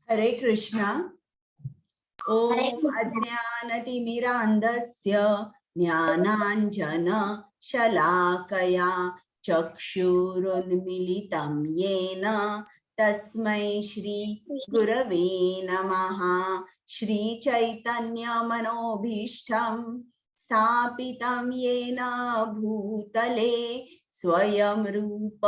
हरे कृष्णा। ओम अज्ञानतिमिरान्धस्य ज्ञानाञ्जन शलाकया चक्षुरुन्मीलितं येन तस्मै श्री गुरवे नमः। श्री चैतन्य मनोभीष्टं स्थापितं येन भूतले स्वयं रूप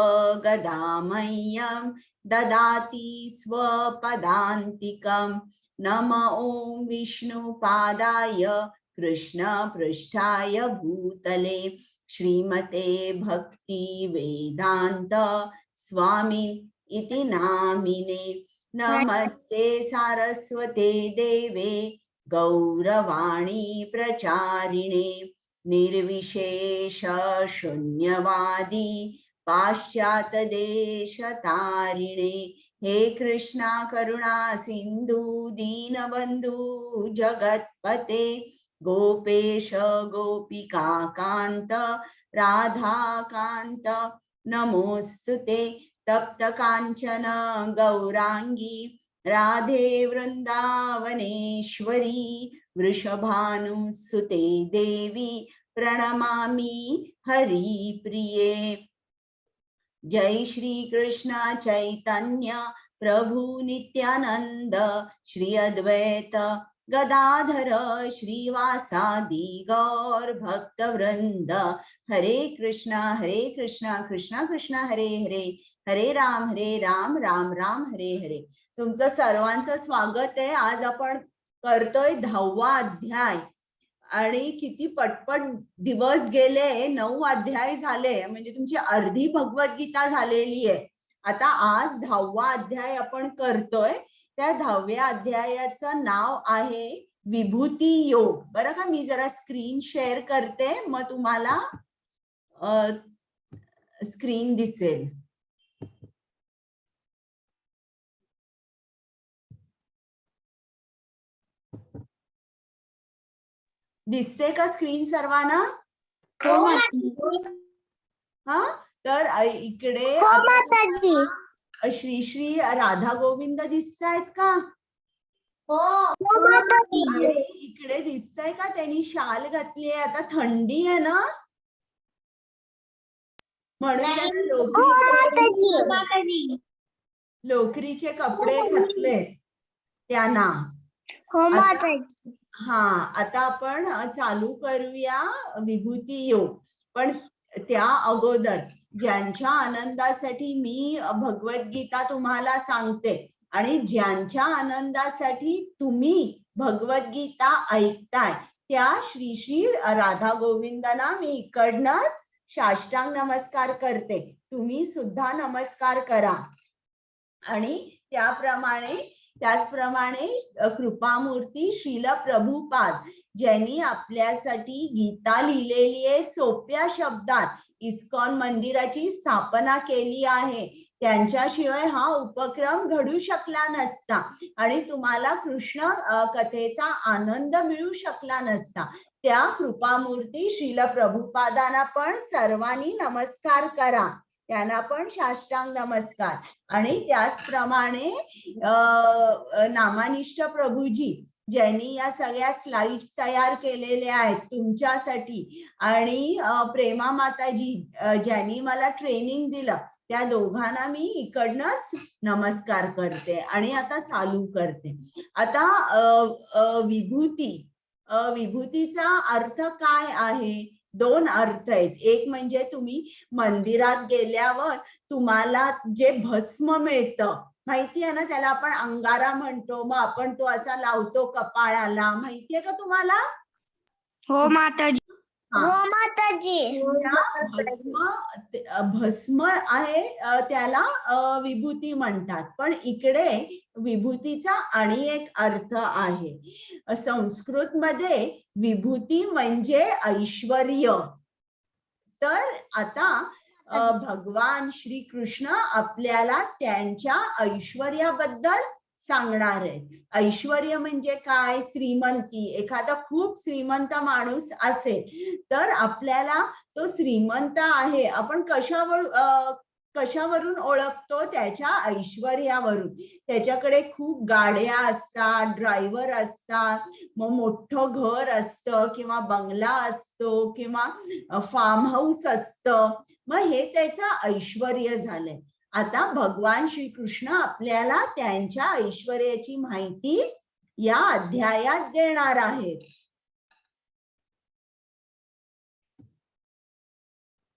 गदामह्यं ददाति स्वपदान्तिकम्। नम ओं विष्णुपादाय कृष्ण पृष्ठाय भूतले श्रीमते भक्ति वेदांत स्वामी इति नामिने। नमस्ते सारस्वते देवे गौरवाणी प्रचारिणे निर्विशेष शून्यवादी पाश्चात्य देशतारिणे। हे कृष्णा करुणा सिंधु दीनबंधु जगतपते गोपेश गोपिका कांत राधा कांत नमोस्तुते। तप्त कांचन गौरांगी राधे वृंदावनेश्वरी वृषभानुसुते देवी प्रणमामि हरिप्रिये। जय श्री कृष्ण चैतन्य प्रभु नित्यानंद श्री अद्वैत गदाधर श्रीवासादि गौर भक्त वृंद। हरे कृष्णा कृष्णा कृष्णा हरे हरे, हरे राम राम राम हरे हरे। तुमचं सर्वांचं स्वागत आहे। आज आपण करतोय 10वा अध्याय आणि किती पटपट दिवस गेले, 9 अध्याय झाले, म्हणजे तुमची अर्धी भगवद्गीता झालेली आहे। आता आज 10वा अध्याय आपण करतोय। त्या 10व्या अध्यायाचं नाव आहे विभूती योग। बरं का, मी जरा स्क्रीन शेअर करते, मग तुम्हाला स्क्रीन दिसेल। दिसते का स्क्रीन सर्वांना? हा, तर इकडे श्री श्री राधा गोविंद दिसत आहेत का? इकडे दिसतंय का? त्यांनी शाल घातली आहे, आता थंडी आहे ना, म्हणून लोकरीचे कपडे घातले त्यांना। हा, आता आपण चालू करूया विभूती योग। पण त्या अगोदर ज्यांच्या आनंदासाठी मी भगवद्गीता तुम्हाला सांगते आणि ज्यांच्या आनंदासाठी तुम्ही भगवद्गीता ऐकताय, त्या श्री श्री राधा गोविंदांना मी इकडनंच साष्टांग नमस्कार करते। तुम्ही सुद्धा नमस्कार करा। आणि त्याचप्रमाणे कृपामूर्ती श्रील प्रभुपाद, ज्यांनी आपल्यासाठी गीता लिहिलेली आहे सोप्या शब्दात, इस्कॉन मंदिराची स्थापना केली आहे, त्यांच्याशिवाय हा उपक्रम घडू शकला नसता आणि तुम्हाला कृष्ण कथेचा आनंद मिळू शकला नसता। त्या कृपामूर्ती श्रील प्रभुपादांना पण सर्वांनी नमस्कार करा, त्यांना पण साष्टांग नमस्कार। आणि त्याचप्रमाणे नामानिष्ठ प्रभूजी, ज्यांनी या सगळ्या स्लाइड्स तयार केलेल्या आहेत तुमच्यासाठी, आणि प्रेमा माताजी, ज्यांनी मला ट्रेनिंग दिलं, त्या दोघांना मी इकडनंच नमस्कार करते। आणि आता चालू करते। आता विभूतीचा अर्थ काय आहे? 2 अर्थ आहेत। एक म्हणजे तुम्ही मंदिरात गेल्यावर तुम्हाला जे भस्म मिळतं, माहिती आहे ना, त्याला आपण अंगारा म्हणतो, मग आपण तो असा लावतो कपाळाला, माहितीये का तुम्हाला? हो माताजी। भस्म आहे, त्याला विभूती म्हणतात। पण इकडे विभूतीचा आणि एक अर्थ आहे। संस्कृत मध्ये विभूती म्हणजे ऐश्वर्य। तर आता भगवान श्री कृष्ण आपल्याला त्यांच्या ऐश्वर्याबद्दल सांगणार आहेत। ऐश्वर्य म्हणजे काय? श्रीमंती। एखादा खूप श्रीमंत माणूस असेल तर आपल्याला तो श्रीमंत आहे, आपण कशावरून ओळखतो? त्याच्या ऐश्वर्यावरून. त्याच्याकडे खूप गाड्या असतात, ड्रायव्हर असतात, मग मोठं घर असतं किंवा बंगला असतो किंवा फार्म हाऊस असतं. मग हे त्याचं ऐश्वर्य झालंय. आता भगवान श्रीकृष्ण आपल्याला त्यांच्या ऐश्वर्याची माहिती या अध्यायात देणार आहेत.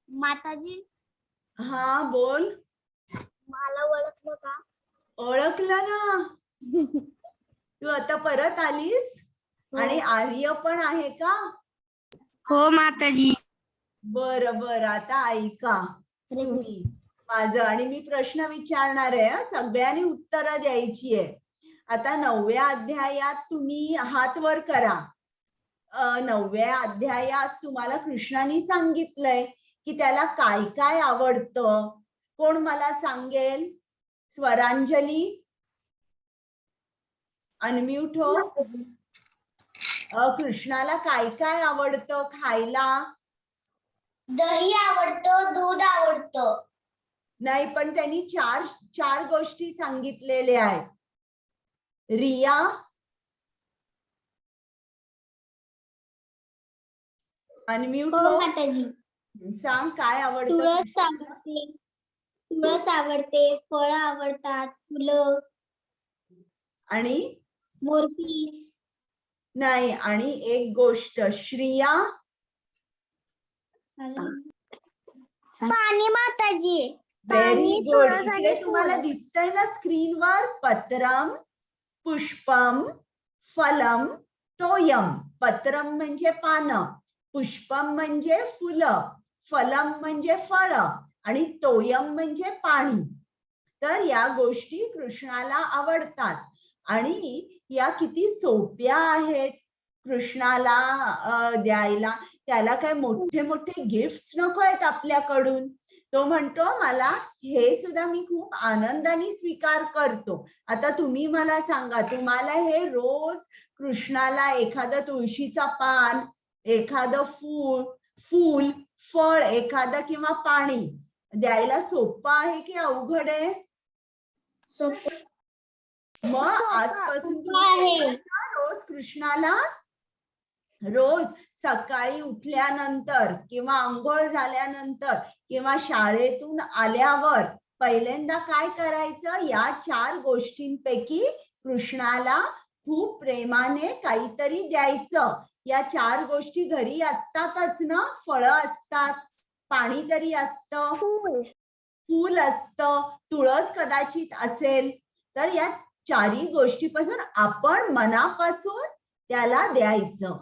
माताजी, हा बोल. मला ओळखलं का? ओळखलं ना. तू आता परत आलीस आणि आर्य पण आहे का? हो माताजी. बर बर, आता ऐका तुम्ही माझं आणि मी प्रश्न विचारणार आहे. सगळ्यांनी उत्तरं द्यायची आहे. आता 9व्या अध्यायात तुम्ही हात वर करा. 9व्या अध्यायात तुम्हाला कृष्णाने सांगितलंय की त्याला काय काय आवडतं. कोण मला सांगेल? स्वरांजली, अनम्यूट हो. कृष्णाला काय काय आवडतं खायला? दही आवडतं, दूध आवडतं. नाही, पण त्यांनी चार गोष्टी सांगितलेल्या आहेत. रिया, अनम्यूट हो. माताजी, सांग काय आवडतं? तुळस आवडते, तुळस आवडते, फळं आवडतात, फुलं आणि मोरपीस. नाही, आणि एक गोष्ट श्रिया. पाणी माताजी. Very good. इकडे तुम्हाला दिसतंय ना स्क्रीनवर? पत्रम, पुष्पम, फलम, तोयम. पत्रम म्हणजे पानं, पुष्पम म्हणजे फुलं, फलम म्हणजे फळ आणि तोयम म्हणजे पाणी. तर या गोष्टी कृष्णाला आवडतात आणि या किती सोप्या आहेत कृष्णाला द्यायला. त्याला काय मोठे मोठे गिफ्ट्स नको आहेत आपल्याकडून. तो म्हणतो मला हे सुद्धा मी खूप आनंदाने स्वीकार करतो. आता तुम्ही मला सांगा, तुम्हाला हे रोज कृष्णाला एखादं तुळशीचा पान, एखादं फूल, फळ एखादं किंवा पाणी द्यायला सोपं आहे की अवघड आहे? मग आजपासून रोज कृष्णाला रोज सकाळी उठल्यानंतर किंवा आंघोळ झाल्यानंतर किंवा शाळेतून आल्यावर पहिल्यांदा काय करायचं? या 4 गोष्टींपैकी कृष्णाला खूप प्रेमाने काहीतरी द्यायचं. या 4 गोष्टी घरी असतातच ना? फळं असतात, पाणी तरी असतं, फूल असतं, तुळस कदाचित असेल. तर या 4 गोष्टीपासून आपण मनापासून त्याला द्यायचं.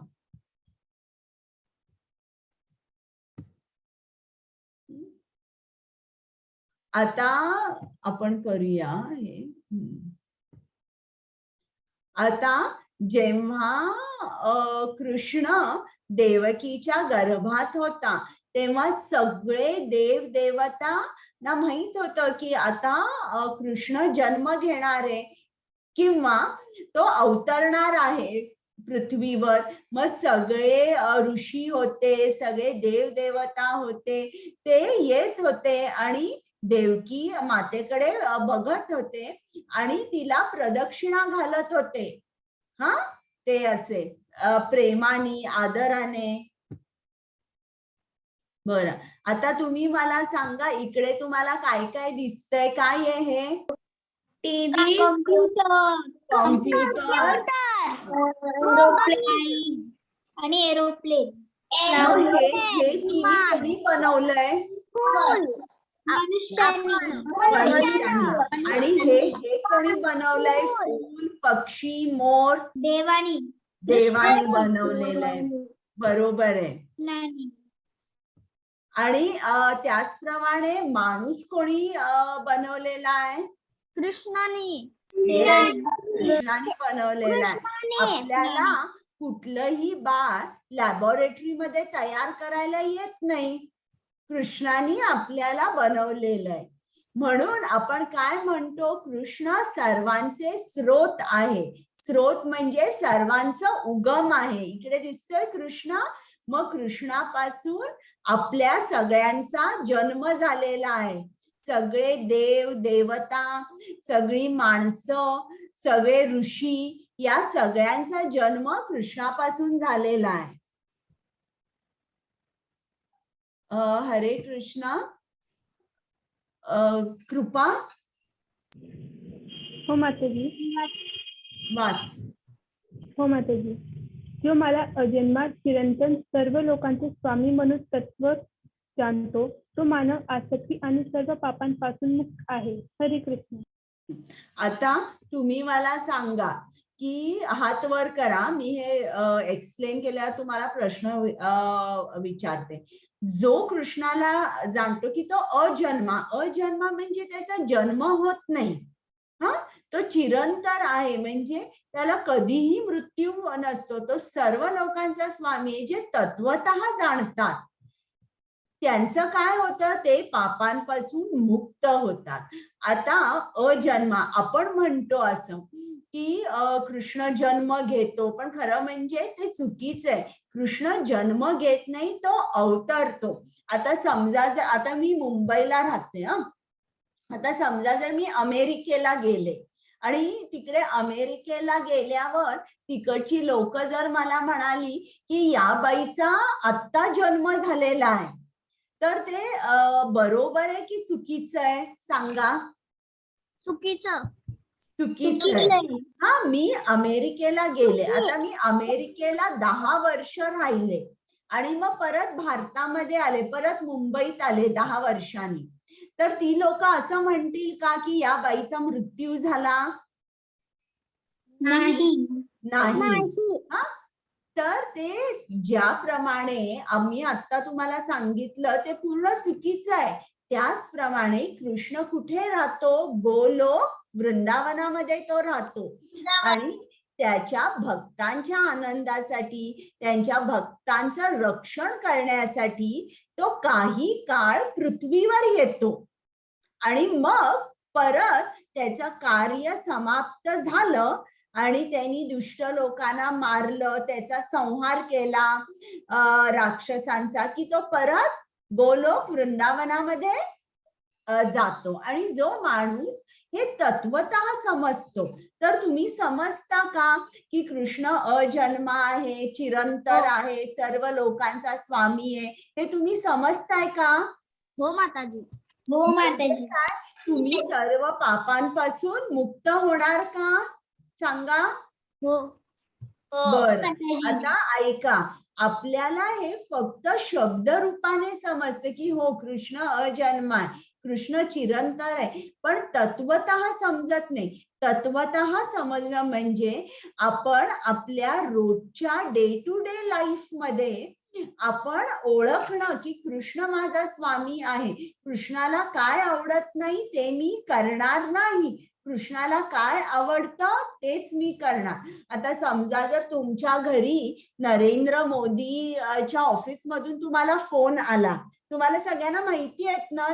आता आपण करूया हे. आता जेव्हा कृष्ण देवकीच्या गर्भात होता तेव्हा सगळे देव देवता ना माहित होतं की आता कृष्ण जन्म घेणार आहे किंवा तो अवतरणार आहे पृथ्वीवर. मग सगळे ऋषी होते, सगळे देव देवता होते, ते येत होते आणि देवकी मातेकडे बघत होते आणि तिला प्रदक्षिणा घालत होते. हा, ते असे प्रेमाने, आदराने. बरं, आता तुम्ही मला सांगा, इकडे तुम्हाला काय काय दिसतंय? काय आहे हे? टीव्ही, कॉम्प्युटर आणि एरोप्लेन. हे तिन्ही कोणी बनवलंय? आणि हे कोणी बनवलंय? फूल, पक्षी, मोर देवानी बनवलेलं आहे. बरोबर आहे. आणि त्याचप्रमाणे माणूस कोणी बनवलेला आहे? कृष्णाने बनवलेला आहे. आपल्याला कुठलंही बाळ लॅबोरेटरी मध्ये तयार करायला येत नाही, कृष्णाने आपल्याला बनवलेलं आहे. म्हणून आपण काय म्हणतो? कृष्ण सर्वांचे स्रोत आहे. स्रोत म्हणजे सर्वांचा उगम आहे. इकडे दिसतोय कृष्ण. मग कृष्णापासून आपल्या सगळ्यांचा जन्म झालेला आहे. सगळे देव देवता, सगळी माणसं, सगळे ऋषी, या सगळ्यांचा जन्म कृष्णापासून झालेला आहे. हरे कृष्णा. कृपा हो माताजी. वाच. हो माताजी. जो मला अजन्मा चिरंतन सर्व लोकांचे स्वामी म्हणून तत्व जाणतो तो मानव आसक्ती आणि सर्व पापांपासून मुक्त आहे. हरे कृष्ण. आता तुम्ही मला सांगा की हात वर करा. मी हे एक्सप्लेन केल्यावर तुम्हाला प्रश्न विचारते. जो कृष्णाला जाणतो की तो अजन्मा म्हणजे त्याचा जन्म होत नाही, हा, तो चिरंतर आहे, म्हणजे त्याला कधीही मृत्यू नसतो. तो सर्व लोकांचा स्वामी आहे. जे तत्वतः जाणतात त्यांचं काय होतं, ते पापांपासून मुक्त होतात. आता अजन्मा आपण म्हणतो असं की कृष्ण जन्म घेतो, पण खरं म्हणजे ते चुकीचं आहे. कृष्ण जन्म घेत नाही, तो अवतरतो. आता समजा जर आता मी मुंबईला राहते, आता समजा जर मी अमेरिकेला गेले आणि तिकडे अमेरिकेला गेल्यावर तिकडची लोक जर मला म्हणाली की या बाईचा आत्ता जन्म झालेला आहे, तर ते बरोबर आहे की चुकीचं आहे? सांगा. चुकीचं. चुकीचं आहे. हा, मी अमेरिकेला गेले, आता मी अमेरिकेला 10 वर्ष राहिले आणि मग परत भारतामध्ये आले, परत मुंबईत आले 10 वर्षांनी, तर ती लोक असं म्हणतील का की या बाईचा मृत्यू झाला? नाही. हा, तर ते ज्याप्रमाणे आम्ही आता तुम्हाला सांगितलं ते पूर्ण चुकीचं आहे. त्याचप्रमाणे कृष्ण कुठे राहतो? गोलोक वृंदावनामध्ये तो राहतो आणि त्याच्या भक्तांच्या आनंदासाठी, त्यांच्या भक्तांचं रक्षण करण्यासाठी तो काही काळ पृथ्वीवर येतो आणि मग परत त्याचं कार्य समाप्त झालं आणि त्यांनी दुष्ट लोकांना मारलं, त्याचा संहार केला राक्षसांचा, की तो परत गोलोक वृंदावनामध्ये जातो. आणि जो माणूस हे तत्वतः समजतो, तर तुम्ही समजता का की कृष्ण अजन्मा आहे, चिरंतर आहे, सर्व लोकांचा स्वामी आहे, हे तुम्ही समजताय का? हो माताजी. हो माताजी. काय तुम्ही सर्व पापांपासून मुक्त होणार का? सांगा. हो. बर, आता ऐका. आपल्याला हे फक्त शब्द रूपाने समजते की हो कृष्ण अजन्मा आहे, कृष्ण चिरंतर आहे, पण तत्वतः समजत नाही. तत्वतः समजणं म्हणजे आपण आपल्या रोजच्या डे टू डे लाईफ मध्ये आपण ओळखणं की कृष्ण माझा स्वामी आहे. कृष्णाला काय आवडत नाही ते मी करणार नाही, कृष्णाला काय आवडतं तेच मी करणार. आता समजा जर तुमच्या घरी नरेंद्र मोदीच्या ऑफिस मधून तुम्हाला फोन आला, तुम्हाला सगळ्यांना माहिती आहेत ना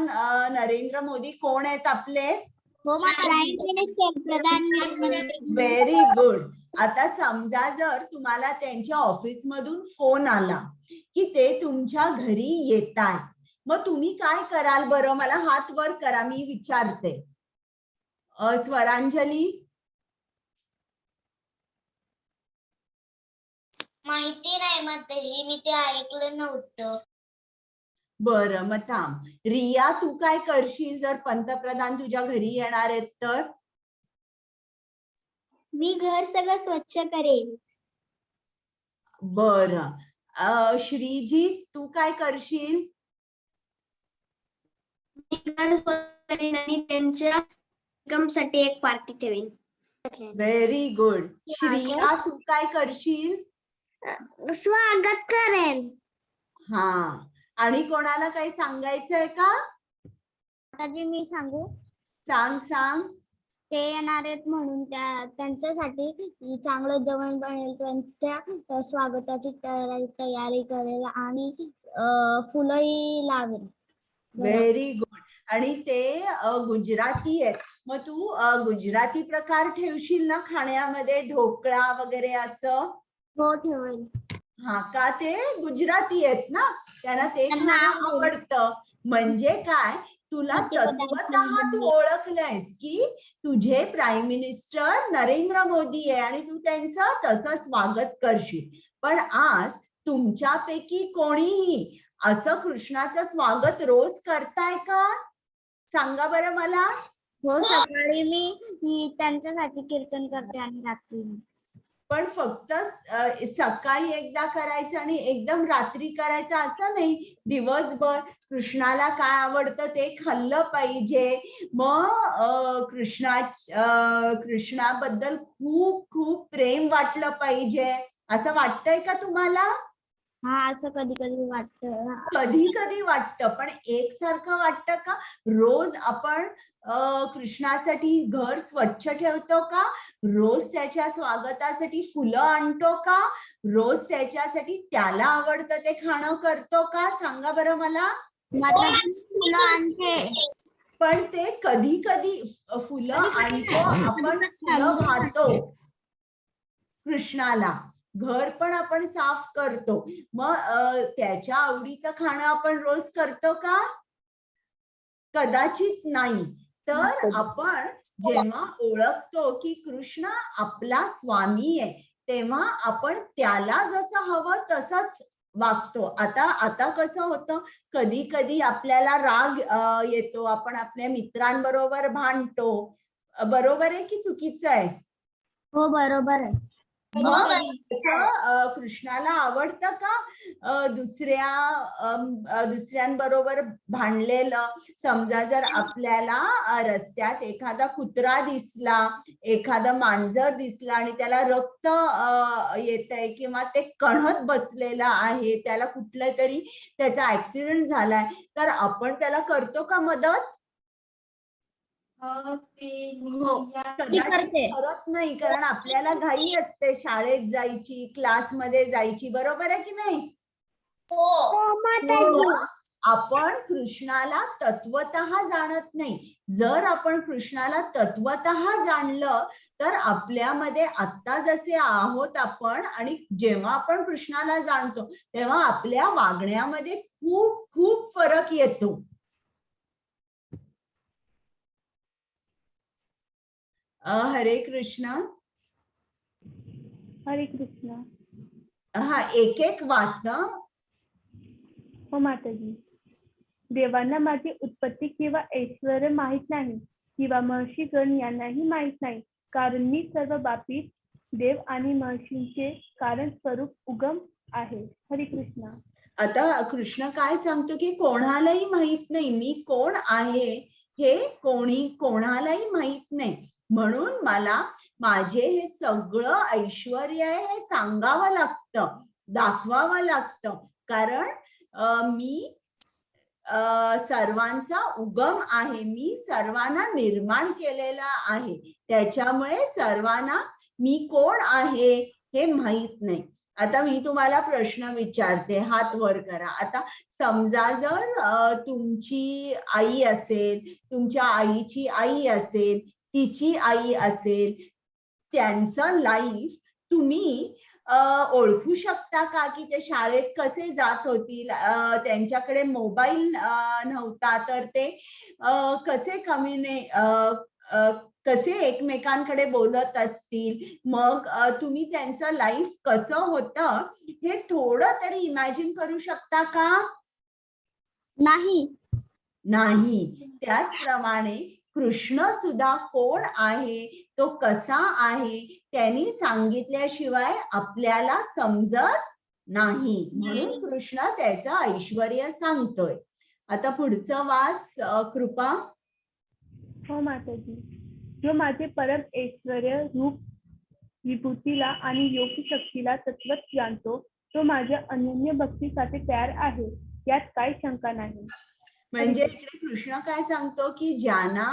नरेंद्र मोदी कोण आहेत आपले? हो माताजी. प्रधानमंत्री. Very good. आता समजा जर तुम्हाला त्यांच्या ऑफिस मधून फोन आला की ते तुमच्या घरी येत आहेत, मग तुम्ही काय कराल बरं? मला हात वर करा, मी विचारते. स्वरांजली. माहिती नाही माताजी, मी ते ऐकलं नव्हतं. बरं, मग थांब. रिया, तू काय करशील जर पंतप्रधान तुझ्या घरी येणार आहेत तर? मी घर सगळं स्वच्छ करेन. बरं. श्रीजी, तू काय करशील? मी घर स्वच्छ करेन आणि त्यांच्या वेलकमसाठी एक पार्टी ठेवीन. Very good. श्रिया, तू काय करशील? स्वागत करेन. हा, आणि कोणाला काही सांगायचंय का? माताजी मी सांगू? सांग सांग. ते येणार आहेत म्हणून त्यांच्यासाठी चांगलं जेवण बनेल, त्यांच्या स्वागताची तयारी करेल आणि फुलंही लावेल. Very good. आणि ते गुजराती आहेत, मग तू गुजराती प्रकार ठेवशील ना खाण्यामध्ये, ढोकळा वगैरे असं? हो ठेवेल. हा, का ते गुजराती आहेत ना, त्यांना ते खाणं आवडतं. म्हणजे काय तुला तत्वतः तू ओळखलंयस की तुझे प्राईम मिनिस्टर नरेंद्र मोदी आहे आणि तू त्यांचं तसं स्वागत करशील. पण आज तुमच्यापैकी कोणीही असं कृष्णाचं स्वागत रोज करताय का? सांगा बरं मला. हो, सकाळी मी त्यांच्यासाठी कीर्तन करते आणि रात्री. पण फक्त सकाळी एकदा करायचं आणि एकदम रात्री करायचं असं नाही. दिवसभर कृष्णाला काय आवडतं ते खाल्लं पाहिजे. मग कृष्णाबद्दल खूप खूप प्रेम वाटलं पाहिजे. असं वाटतंय का तुम्हाला? हा, असं कधी कधी वाटतं. कधी कधी वाटतं, पण एकसारखं वाटतं का? रोज आपण कृष्णासाठी घर स्वच्छ ठेवतो का? रोज त्याच्या स्वागतासाठी फुलं आणतो का? रोज त्याच्यासाठी त्याला आवडतं ते खाणं करतो का? सांगा बरं मला. फुलं आणते. पण ते कधी कधी फुलं आणतो आपण, फुलं वाहतो कृष्णाला. घर पण आपण साफ करतो. मग त्याच्या आवडीचं खाणं आपण रोज करतो का? कदाचित नाही. तर आपण जेव्हा ओळखतो की कृष्ण आपला स्वामी आहे, तेव्हा आपण त्याला जसं हवं तसंच वागतो. आता कसं होतं, कधी कधी आपल्याला राग येतो, आपण आपल्या मित्रांबरोबर भांडतो. बरोबर आहे की चुकीचं आहे? हो, बरोबर आहे. कृष्णाला आवडतं का दुसऱ्यांबरोबर भांडलेलं? समजा जर आपल्याला रस्त्यात एखादा कुत्रा दिसला, एखादं मांजर दिसला आणि त्याला रक्त येतंय किंवा ते कणत बसलेलं आहे, त्याला कुठला तरी त्याचा ऍक्सिडेंट झालाय, तर आपण त्याला करतो का मदत? करत नाही, कारण आपल्याला घाई असते शाळेत जायची, क्लासमध्ये जायची. बरोबर आहे की नाही? आपण कृष्णाला तत्वतः जाणत नाही. जर आपण कृष्णाला तत्वतः जाणलं तर आपल्यामध्ये आत्ता जसे आहोत आपण, आणि जेव्हा आपण कृष्णाला जाणतो तेव्हा आपल्या वागण्यामध्ये खूप खूप फरक येतो. हरे कृष्ण. हरे कृष्ण. हा, एक एक वाचा. हो माताजी. देवांना माझी उत्पत्ती किंवा ऐश्वर्य माहित नाही, किंवा महर्षीगण यांनाही माहित नाही, कारण मी सर्व बाबतीत देव आणि महर्षींचे कारण स्वरूप उगम आहे. हरे कृष्ण. आता कृष्ण काय सांगतो की कोणालाही माहित नाही मी कोण आहे, हे कोणालाही माहित नाही. म्हणून मला माझे हे सगळं ऐश्वर्य आहे हे सांगावं लागतं, दाखवावं लागतं. कारण मी सर्वांचा उगम आहे, मी सर्वांना निर्माण केलेला आहे. त्याच्यामुळे सर्वांना मी कोण आहे हे माहित नाही. आता मी तुम्हाला प्रश्न विचारते, हात वर करा. आता समजा जर तुमची आई असेल, तुमच्या आईची आई असेल, तिची आई असेल, त्यांचं लाईफ तुम्ही ओळखू शकता का की ते शाळेत कसे जात होतील? त्यांच्याकडे मोबाईल नव्हता तर ते कसे कसे एकमेकांकडे बोलत असतील? मग तुम्ही त्यांचं लाईफ कसं होतं हे थोडं तरी इमॅजिन करू शकता का? नाही. त्याचप्रमाणे कृष्ण सुद्धा कोण आहे, तो कसा आहे, त्यांनी सांगितल्याशिवाय आपल्याला समजत नाही. म्हणून कृष्ण त्याचं ऐश्वर्य सांगतोय. आता पुढचं वाच कृपा. हो माताजी. जो माझे परम ऐश्वर्य रूप विभूतीला आणि योग शक्तीला तत्वत जाणतो, तो माझ्या अनन्य भक्तीसाठी तयार आहे, यात काही शंका नाही. म्हणजे इकडे कृष्ण काय सांगतो की ज्यांना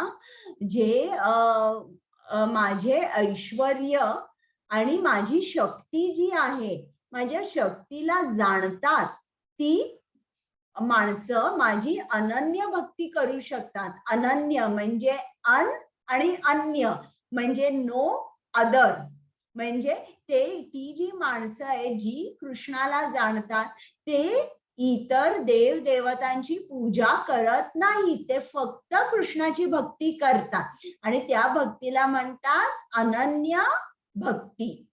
माझे ऐश्वर्य आणि माझी शक्ती जी आहे, माझ्या शक्तीला जाणतात, ती माणसं माझी अनन्य भक्ती करू शकतात. अनन्य म्हणजे आणि अन्य म्हणजे नो अदर. म्हणजे ती जी माणसं आहे जी कृष्णाला जाणतात ते इतर देव देवतांची पूजा करत नाही, ते फक्त कृष्णाची भक्ती करतात आणि त्या भक्तीला म्हणतात अनन्य भक्ती.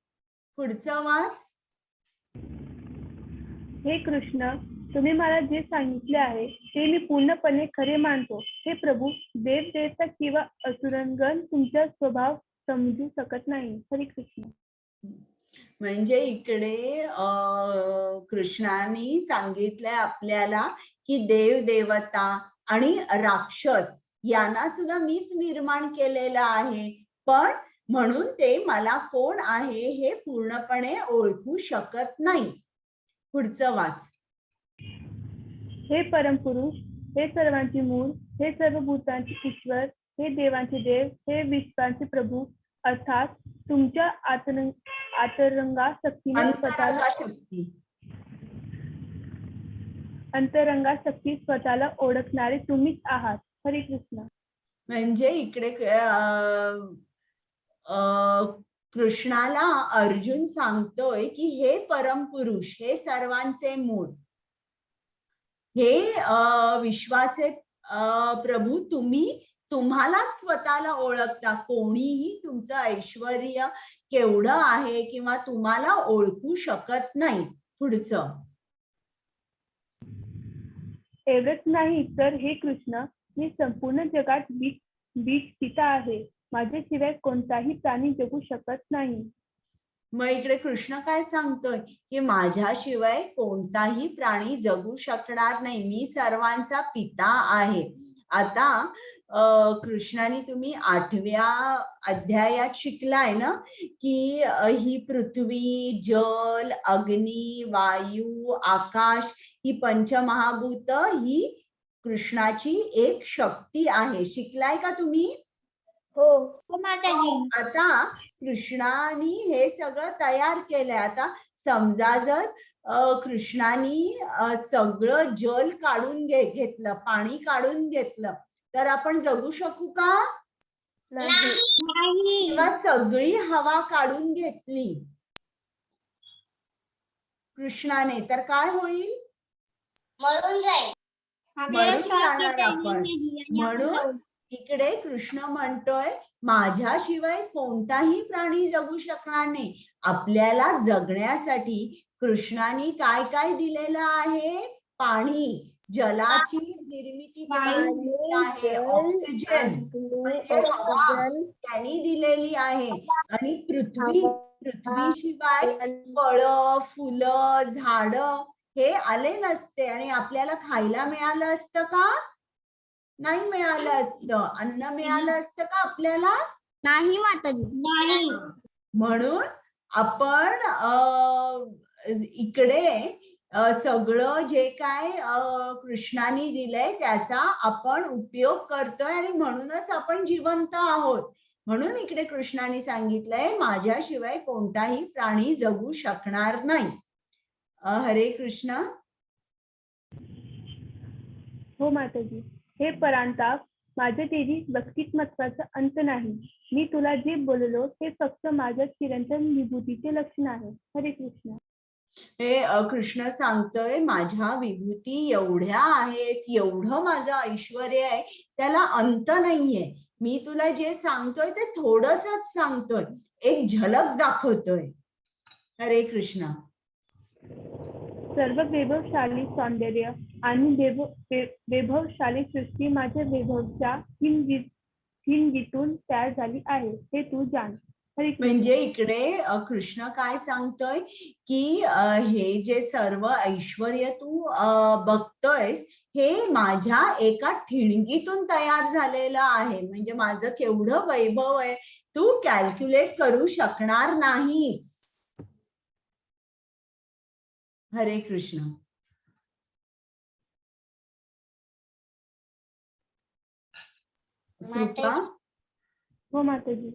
पुढचं वाच. हे कृष्ण, तुम्ही मला जे सांगितले आहे ते मी पूर्णपणे खरे मानतो. हे प्रभू, देव देवता किंवा असुरगण तुमचा स्वभाव समजू शकत नाही. हरे कृष्ण. म्हणजे इकडे कृष्णाने सांगितलंय आपल्याला की देव देवता आणि राक्षस यांना सुद्धा मीच निर्माण केलेलं आहे, पण म्हणून ते मला कोण आहे हे पूर्णपणे ओळखू शकत नाही. पुढचं वाच. हे परमपुरुष, हे सर्वांचे मूळ, हे सर्व भूतांचे ईश्वर, हे देवांचे देव, हे विश्वांचे प्रभू, अर्थात तुमच्या आंतरंगा शक्तीने स्वतःला अंतरंगा शक्ती स्वतःला ओळखणारे तुम्हीच आहात. हरे कृष्ण. म्हणजे इकडे कृष्णाला अर्जुन सांगतोय की हे परमपुरुष, हे सर्वांचे मूळ, हे विश्वाचे प्रभू, तुम्हालाच स्वतःला ओळखता. कोणीही तुमचं ऐश्वर्य केवढं आहे किंवा तुम्हाला ओळखू शकत नाही. पुढचं. एवढंच नाही तर हे कृष्ण, मी संपूर्ण जगात बीज पिता आहे. माझ्याशिवाय कोणताही प्राणी जगू शकत नाही. मग इकडे कृष्ण काय सांगतोय की माझ्याशिवाय कोणताही प्राणी जगू शकणार नाही, मी सर्वांचा पिता आहे. आता कृष्णाने तुम्ही 8व्या अध्यायात शिकलाय ना की ही पृथ्वी, जल, अग्नी, वायू, आकाश, ही पंचमहाभूत ही कृष्णाची एक शक्ती आहे. शिकलाय का तुम्ही? हो माताजी. आता कृष्णाने हे सगळं तयार केलंय. आता समजा जर कृष्णाने सगळं जल काढून घेतलं, पाणी काढून घेतलं, तर आपण जगू शकू का? नाही. किंवा सगळी हवा काढून घेतली कृष्णाने, तर काय होईल? मरून जाईल. मरून जाणार आपण. म्हणून इकडे कृष्ण म्हणतोय माझ्याशिवाय कोणताही प्राणी जगू शकणार नाही. आपल्याला जगण्यासाठी कृष्णाने काय काय दिलेलं आहे? पाणी, जलाची निर्मिती केलेली आहे, ऑक्सिजन म्हणजे हवा त्यांनी दिलेली आहे, आणि पृथ्वीशिवाय फळं, फुलं, झाड हे आले नसते आणि आपल्याला खायला मिळालं असतं का? नाही मिळालं असतं. अन्न मिळालं असतं का आपल्याला? नाही माताजी. नाही. म्हणून आपण इकडे सगळं जे काय कृष्णाने दिलंय त्याचा आपण उपयोग करतोय आणि म्हणूनच आपण जिवंत आहोत. म्हणून इकडे कृष्णाने सांगितलंय माझ्याशिवाय कोणताही प्राणी जगू शकणार नाही. हरे कृष्ण. हो माताजी. हे परांताप, माझ्या तेजी व्यक्तिमत्वाचा अंत नाही. मी तुला जे बोललो ते फक्त माझ्या चिरंतन विभूतीचे लक्षण आहे. हरे कृष्ण. हे कृष्ण सांगतोय माझ्या विभूती एवढ्या आहेत, एवढं माझं ऐश्वर आहे, त्याला अंत नाहीये. मी तुला जे सांगतोय ते थोडंसंच सांगतोय, एक झलक दाखवतोय. हरे कृष्ण. सर्व वैभवशाली सौंदर्य आणि वैभवशाली सृष्टी माझ्या वैभवच्या हिंगीतून तयार झाली आहे, हे तू जाण. म्हणजे इकडे कृष्ण काय सांगतोय की हे जे सर्व ऐश्वर्य तू बघतोयस हे माझ्या एका ठिणगीतून तयार झालेलं आहे. म्हणजे माझं केवढं वैभव आहे तू कॅल्क्युलेट करू शकणार नाहीस. हरे कृष्ण. हो माताजी.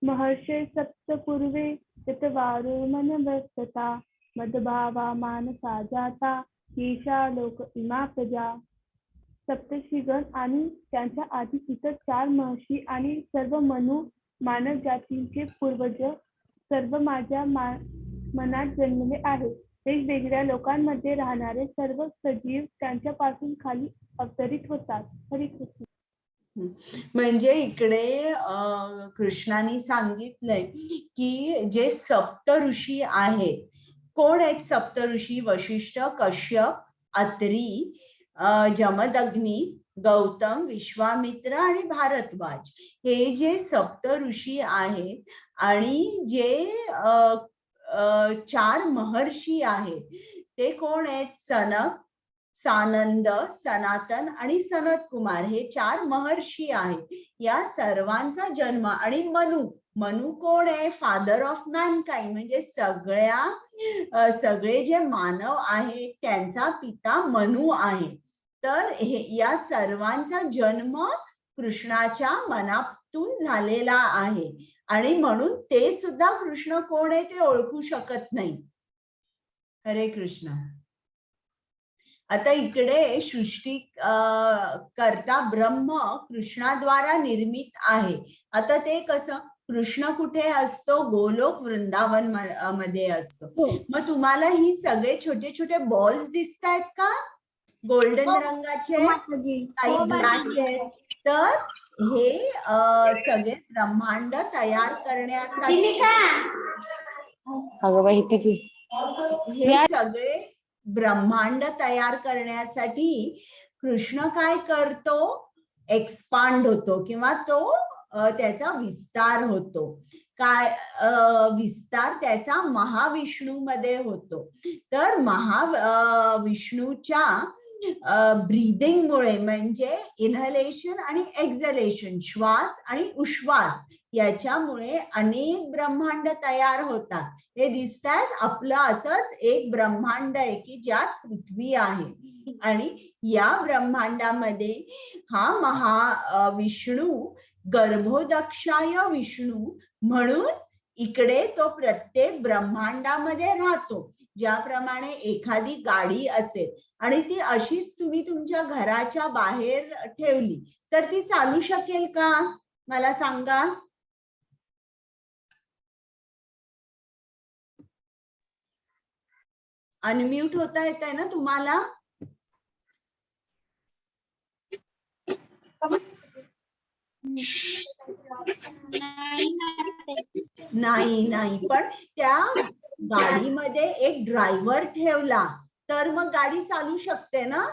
महर्षे सप्तपूर्वे चत्वारो मनवस्तता मदभावा मानसा जाता ईशा लोक इमा प्रजा. सप्तर्षिगण आणि त्यांच्या आधी इतर 4 महर्षी आणि सर्व मानव जातीचे पूर्वज सर्व माझ्या मनात जन्मले आहेत. वेगवेगळ्या लोकांमध्ये राहणारे सर्व सजीव त्यांच्यापासून खाली अवतरित होतात. हरे कृष्ण. म्हणजे इकडे कृष्णाने सांगितलंय की जे सप्त ऋषी आहेत, कोण आहेत सप्त ऋषी? वशिष्ठ, कश्यप, अत्री, जमदग्नी, गौतम, विश्वामित्र आणि भारद्वाज, हे जे सप्त ऋषी आहेत आणि जे 4 महर्षी आहेत ते कोण आहेत? सनक, सानंद, सनातन आणि सनत कुमार, हे 4 महर्षी आहेत. या सर्वांचा जन्म. आणि मनु कोण आहे? फादर ऑफ मॅनकाइंड, म्हणजे सगळे जे मानव आहेत त्यांचा पिता मनु आहे. तर या सर्वांचा जन्म कृष्णाच्या मनातून झालेला आहे आणि म्हणून ते सुद्धा कृष्ण कोण आहे ते ओळखू शकत नाही. हरे कृष्ण. आता इकडे सृष्टी करता ब्रह्म कृष्णाद्वारा निर्मित आहे. आता ते कसं? कृष्ण कुठे असतो? गोलोक वृंदावन मध्ये असतो. मग तुम्हाला ही सगळे छोटे छोटे बॉल्स दिसत आहेत का? गोल्डन रंगाचे, काही ब्लॅक आहेत. तर हे सगळे ब्रह्मांड तयार करण्यासाठी, हे सगळे ब्रह्मांड तयार करण्यासाठी कृष्ण काय करतो? एक्सपांड होतो किंवा तो त्याचा विस्तार होतो. काय विस्तार? त्याचा महाविष्णू मध्ये होतो. तर महाविष्णूच्या ब्रीदिंग मुळे, म्हणजे इनहलेशन आणि एक्झलेशन, श्वास आणि उश्वास, याच्यामुळे अनेक ब्रह्मांड तयार होतात. हे दिसतात. आपलं असंच एक ब्रह्मांड आहे की ज्यात पृथ्वी आहे आणि या ब्रह्मांडामध्ये हा महाविष्णू गर्भोदक्षाय विष्णू म्हणून इकडे तो प्रत्येक ब्रह्मांडामध्ये राहतो. ज्याप्रमाणे एखादी गाडी असेल आणि ती अशीच तुम्ही तुमच्या घराच्या बाहेर ठेवली तर ती चालू शकेल का? मला सांगा. अनम्यूट होता येत आहे ना तुम्हाला? नाही, पण त्या गाडीमध्ये एक ड्रायव्हर ठेवला तर मग गाडी चालू शकते ना?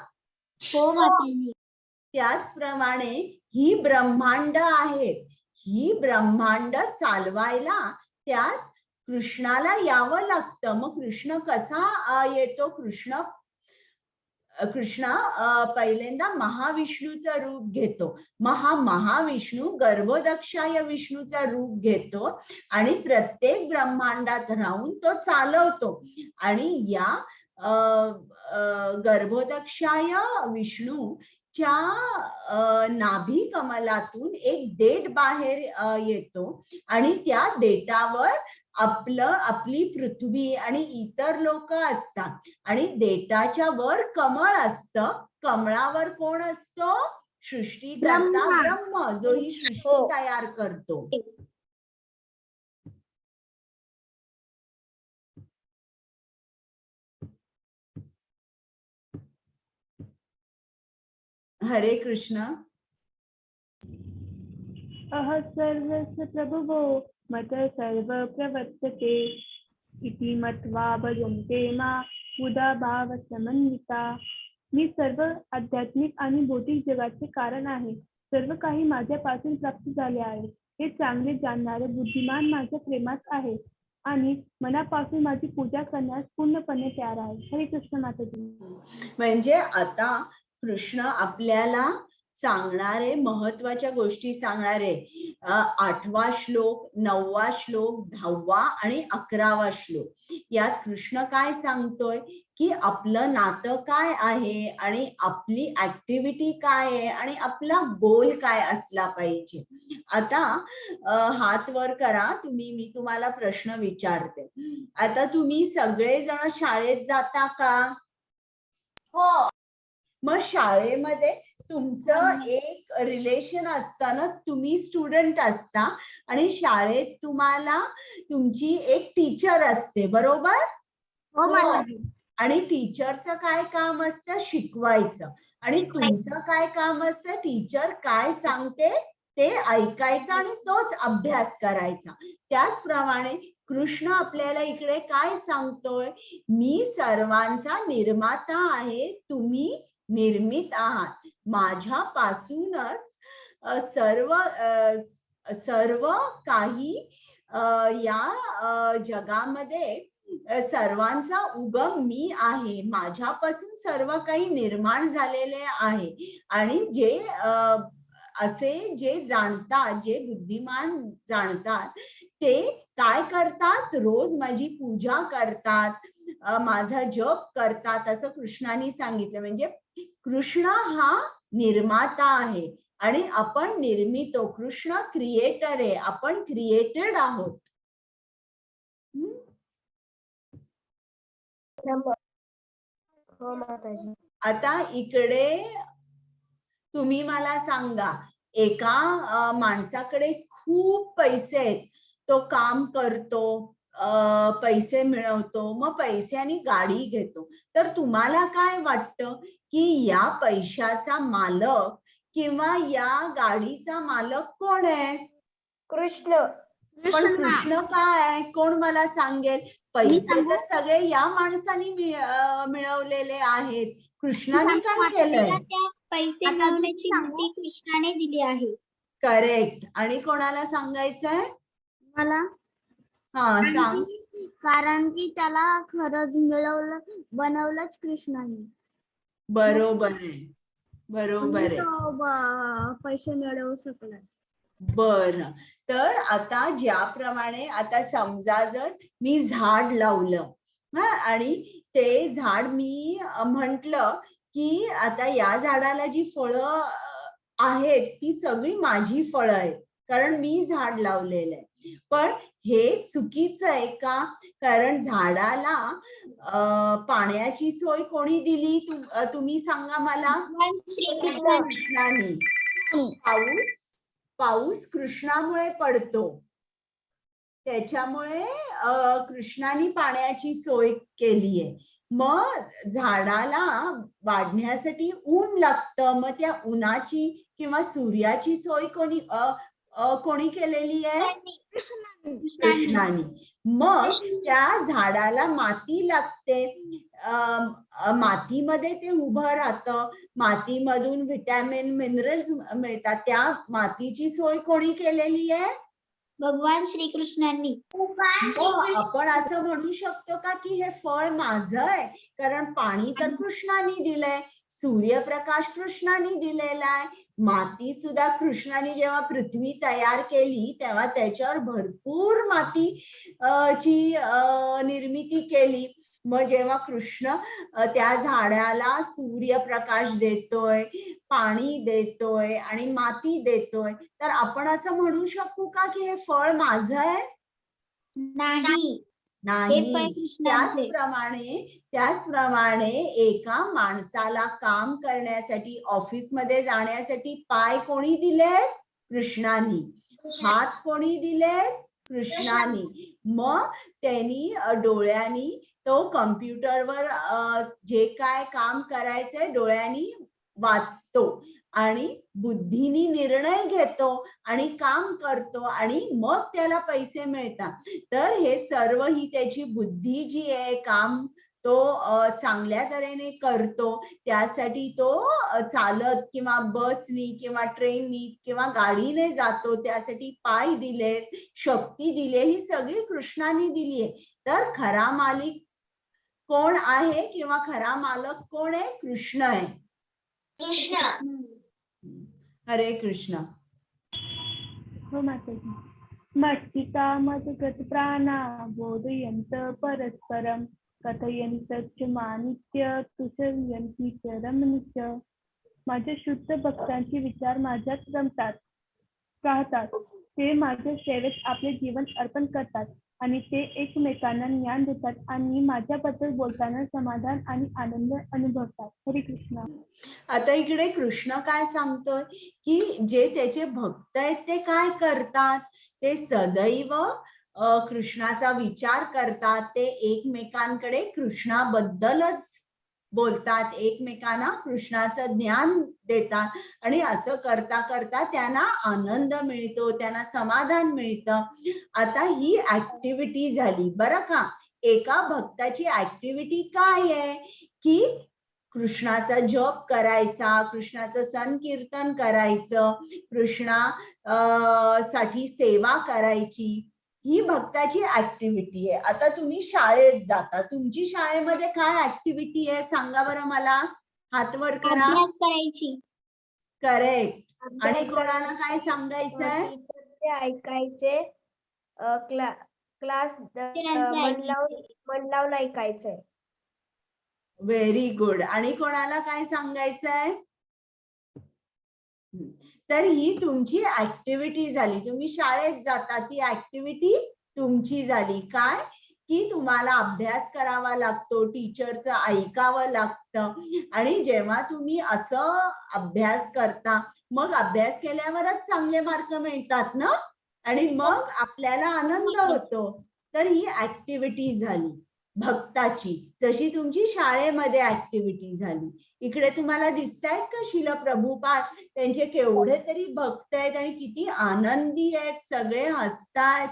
त्याचप्रमाणे ही ब्रह्मांड आहेत. ही ब्रह्मांड चालवायला त्यात कृष्णाला यावं लागतं. मग कृष्ण कसा येतो? कृष्ण पहिल्यांदा महाविष्णूचं रूप घेतो. मग हा महाविष्णू गर्भोदक्षाय विष्णूचं रूप घेतो आणि प्रत्येक ब्रह्मांडात राहून तो चालवतो. आणि या गर्भोदक्षाय विष्णूच्या नाभी कमलातून एक देठ बाहेर येतो आणि त्या देठावर आपली पृथ्वी आणि इतर लोक असतात आणि देठाच्या वर कमळ असतं. कमळावर कोण असतो? सृष्टीकर्ता ब्रह्म, जो ही सृष्टी तयार करतो. हरे कृष्ण. अह सर्वस्य प्रभुवो मत सर्व प्रवर्तते इति मत्वा भजन्ते मा मुदा भाव समन्विता. मी सर्व आध्यात्मिक आणि भौतिक जगाचे कारण आहे. सर्व काही माझ्यापासून प्राप्त झाले आहे. हे चांगले जाणणारे बुद्धिमान माझ्या प्रेमात आहे आणि मनापासून माझी पूजा करण्यास पूर्णपणे तयार आहे. हरे कृष्ण माताजी. म्हणजे आता कृष्ण आपल्याला सांगणारे महत्वाच्या गोष्टी सांगणारे 8वा श्लोक, 9वा श्लोक, 10वा आणि 11वा श्लोक, यात कृष्ण काय सांगतोय की आपलं नातं काय आहे आणि आपली ऍक्टिव्हिटी काय आहे आणि आपला गोल काय असला पाहिजे. आता हात वर करा तुम्ही. मी तुम्हाला प्रश्न विचारते. आता तुम्ही सगळेजण शाळेत जाता का? हो. मग शाळेमध्ये तुमचं एक रिलेशन असतं ना. तुम्ही स्टुडंट असता आणि शाळेत तुम्हाला तुमची एक टीचर असते, बरोबर? हो माताजी. आणि टीचरचं काय काम असतं? शिकवायचं. आणि तुमचं काय काम असतं? टीचर काय सांगते ते ऐकायचं आणि तोच अभ्यास करायचा. त्याचप्रमाणे कृष्ण आपल्याला इकडे काय सांगतोय? मी सर्वांचा निर्माता आहे, तुम्ही निर्मित आहात. माझ्यापासूनच सर्व काही या जगामध्ये सर्वांचा उगम मी आहे. माझ्यापासून सर्व काही निर्माण झालेले आहे. आणि जे जाणतात, जे बुद्धिमान जाणतात, ते काय करतात? रोज माझी पूजा करतात, माझा जप करतात, असं कृष्णाने सांगितलं. म्हणजे कृष्ण हा निर्माता आहे आणि आपण निर्मितो. कृष्ण क्रिएटर आहे, आपण क्रिएटेड आहोत. हो माताजी. आता इकडे तुम्ही मला सांगा, एका माणसाकडे खूप पैसे आहेत, तो काम करतो, पैसे मिळवतो, मग पैशाने गाडी घेतो. तर तुम्हाला काय वाटतं की या पैशाचा मालक किंवा या गाडीचा मालक कोण आहे? कृष्ण. पण कृष्ण काय आहे? कोण मला सांगेल? पैसे तर सगळे या माणसाने मिळवलेले आहेत. कृष्णाने काय केलंय? पैसे मिळवण्याची बुद्धी कृष्णाने दिली आहे. करेक्ट. आणि कोणाला सांगायचंय? मला. हा, सांग. कारण की त्याला खरंच बनवलंच कृष्णाने. बरोबर आहे, बरोबर आहे. तो पैसे मिळवू शकला. बर. तर आता ज्याप्रमाणे, आता समजा जर मी झाड लावलं, आणि ते झाड मी म्हंटल की आता या झाडाला जी फळं आहेत ती सगळी माझी फळं आहेत, कारण मी झाड लावलेलं आहे. पण हे चुकीचं आहे का? कारण झाडाला पाण्याची सोय कोणी दिली? तुम्ही सांगा मला. कृष्णाने. पाऊस कृष्णामुळे पडतो, त्याच्यामुळे कृष्णाने पाण्याची सोय केली आहे. मग झाडाला वाढण्यासाठी ऊन लागतं, मग त्या उन्हाची किंवा सूर्याची सोय कोणी केलेली आहे? कृष्णाने. मग त्या झाडाला माती लागते, मातीमध्ये ते उभं राहतं, मातीमधून व्हिटॅमिन मिनरल्स मिळतात. त्या मातीची सोय कोणी केलेली आहे? भगवान श्रीकृष्णांनी. आपण असं म्हणू शकतो का की हे फळ माझं आहे? कारण पाणी तर कृष्णाने दिलंय, सूर्यप्रकाश कृष्णाने दिलेला आहे, माती सुद्धा कृष्णाने जेव्हा पृथ्वी तयार केली तेव्हा त्याच्यावर भरपूर माती ची निर्मिती केली. मग जेव्हा कृष्ण त्या झाडाला सूर्यप्रकाश देतोय, पाणी देतोय आणि माती देतोय, तर आपण असं म्हणू शकू का की हे फळ माझं आहे? नाही. नाही. त्याचप्रमाणे एका माणसाला काम करण्यासाठी, ऑफिसमध्ये जाण्यासाठी पाय कोणी दिले? कृष्णाने. हात कोणी दिले? कृष्णाने. मग त्यांनी डोळ्यांनी तो कम्प्युटरवर जे काय काम करायचंय डोळ्यांनी वाचतो आणि बुद्धीने निर्णय घेतो आणि काम करतो आणि मग त्याला पैसे मिळतात. तर हे सर्व ही त्याची बुद्धी जी आहे, काम तो चांगल्या तऱ्हेने करतो, त्यासाठी तो चालत किंवा बसनी किंवा ट्रेननी किंवा गाडीने जातो, त्यासाठी पाय दिले, शक्ती दिली, ही सगळी कृष्णाने दिली आहे. तर खरा मालिक कोण आहे किंवा खरा मालक कोण आहे? कृष्ण आहे. कृष्ण. हरे कृष्ण. हो माताजी. मस्तिका मदगत प्राणा बोधयंत परस्परम कथयंत च मानित्य तुषयंती च रमणीच. माझ्या शुद्ध भक्तांचे विचार माझ्यात रमतात राहतात. ते माझ्या सेवेत आपले जीवन अर्पण करतात आणि ते एकमेकांना ज्ञान देतात आणि माझ्याबद्दल बोलताना समाधान आणि आनंद अनुभवतात. हरे कृष्ण. आता इकडे कृष्ण काय सांगतोय की जे त्याचे भक्त आहेत ते काय करतात? ते सदैव कृष्णाचा विचार करतात, ते एकमेकांकडे कृष्णाबद्दलच बोलतात, एकमेकांना कृष्णाचं ज्ञान देतात आणि असं करता करता त्यांना आनंद मिळतो, त्यांना समाधान मिळतं. आता ही ऍक्टिव्हिटी झाली बरं का. एका भक्ताची ऍक्टिव्हिटी काय आहे की कृष्णाचा जप करायचा, कृष्णाचं संकीर्तन करायचं, साठी सेवा करायची, ही भक्ताची ऍक्टिव्हिटी आहे. आता तुम्ही शाळेत जाता, तुमची शाळेमध्ये काय ऍक्टिव्हिटी आहे सांगा बरं मला, हात वर करा. अभ्यास करायची. करेक्ट. आणि कोणाला काय सांगायचंय? टीचरचे ऐकायचे, क्लास मन लावून ऐकायचंय. Very good. आणि कोणाला काय सांगायचंय? तर ही तुमची ऍक्टिव्हिटी झाली. तुम्ही शाळेत जाता, ती ऍक्टिव्हिटी तुमची झाली. काय की तुम्हाला अभ्यास करावा लागतो, टीचरचं ऐकावं लागतं. आणि जेव्हा तुम्ही असं अभ्यास करता, मग अभ्यास केल्यावरच चांगले मार्क मिळतात ना, आणि मग आपल्याला आनंद होतो. तर ही ऍक्टिव्हिटी झाली भक्ताची, जशी तुमची शाळेमध्ये ऍक्टिव्हिटी झाली. इकडे तुम्हाला दिसतायत का शिल प्रभुपाद, त्यांचे केवढे तरी भक्त आहेत आणि किती आनंदी आहेत, सगळे हसतायत,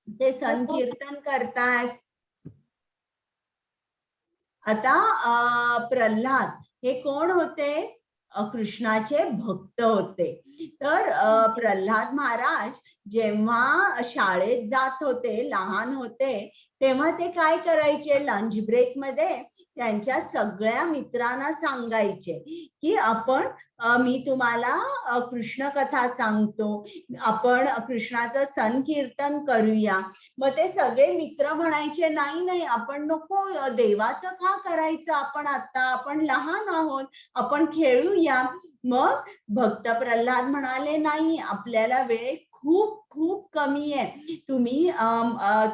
ते संकीर्तन करतायत. आता प्रल्हाद हे कोण होते? कृष्णाचे भक्त होते. तर प्रल्हाद महाराज जेव्हा शाळेत जात होते, लहान होते, तेव्हा ते काय करायचे, लंच ब्रेक मध्ये त्यांच्या सगळ्या मित्रांना सांगायचे की मी तुम्हाला कृष्ण कथा सांगतो, आपण कृष्णाचं संकीर्तन करूया. मग ते सगळे मित्र म्हणायचे नाही नाही, आपण नको, देवाचं का करायचं, आपण लहान आहोत, आपण खेळूया. मग भक्त प्रल्हाद म्हणाले नाही, आपल्याला वेळ खूप खूप कमी आहे,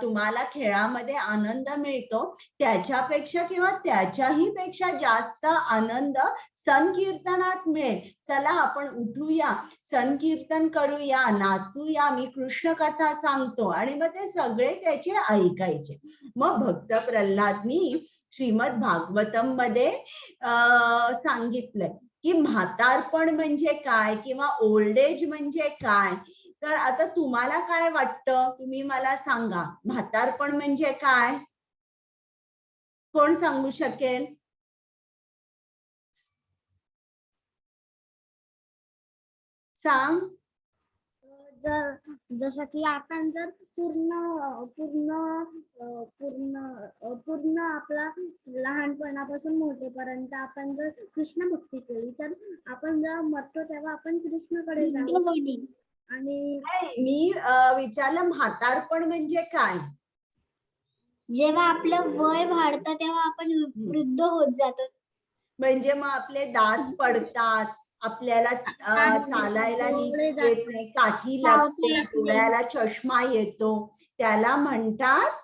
तुम्हाला खेळामध्ये आनंद मिळतो, त्याच्यापेक्षा किंवा त्याच्याही पेक्षा जास्त आनंद संकीर्तनात मिळेल. चला आपण उठूया, संकीर्तन करूया, नाचूया, मी कृष्ण कथा सांगतो. आणि मग ते सगळे त्याचे ऐकायचे. मग भक्त प्रल्हादनी श्रीमद भागवतम मध्ये सांगितलंय की म्हातारपण म्हणजे काय किंवा ओल्ड एज म्हणजे काय. तर आता तुम्हाला काय वाटतं, तुम्ही मला सांगा, म्हातारपण म्हणजे काय? कोण सांगू शकेल? सांग. जसं की आपण जर पूर्ण आपला लहानपणापासून मोठेपर्यंत आपण जर कृष्ण भक्ती केली, तर आपण जेव्हा मरतो तेव्हा आपण कृष्णाकडे जातो. आणि मी विचारलं म्हातारपण म्हणजे काय? जेव्हा आपलं वय वाढतं तेव्हा आपण वृद्ध होत जातो. म्हणजे मग आपले दात पडतात, आपल्याला चालायला नीट येत नाही, काठी लागते, डोळ्याला चष्मा येतो, त्याला म्हणतात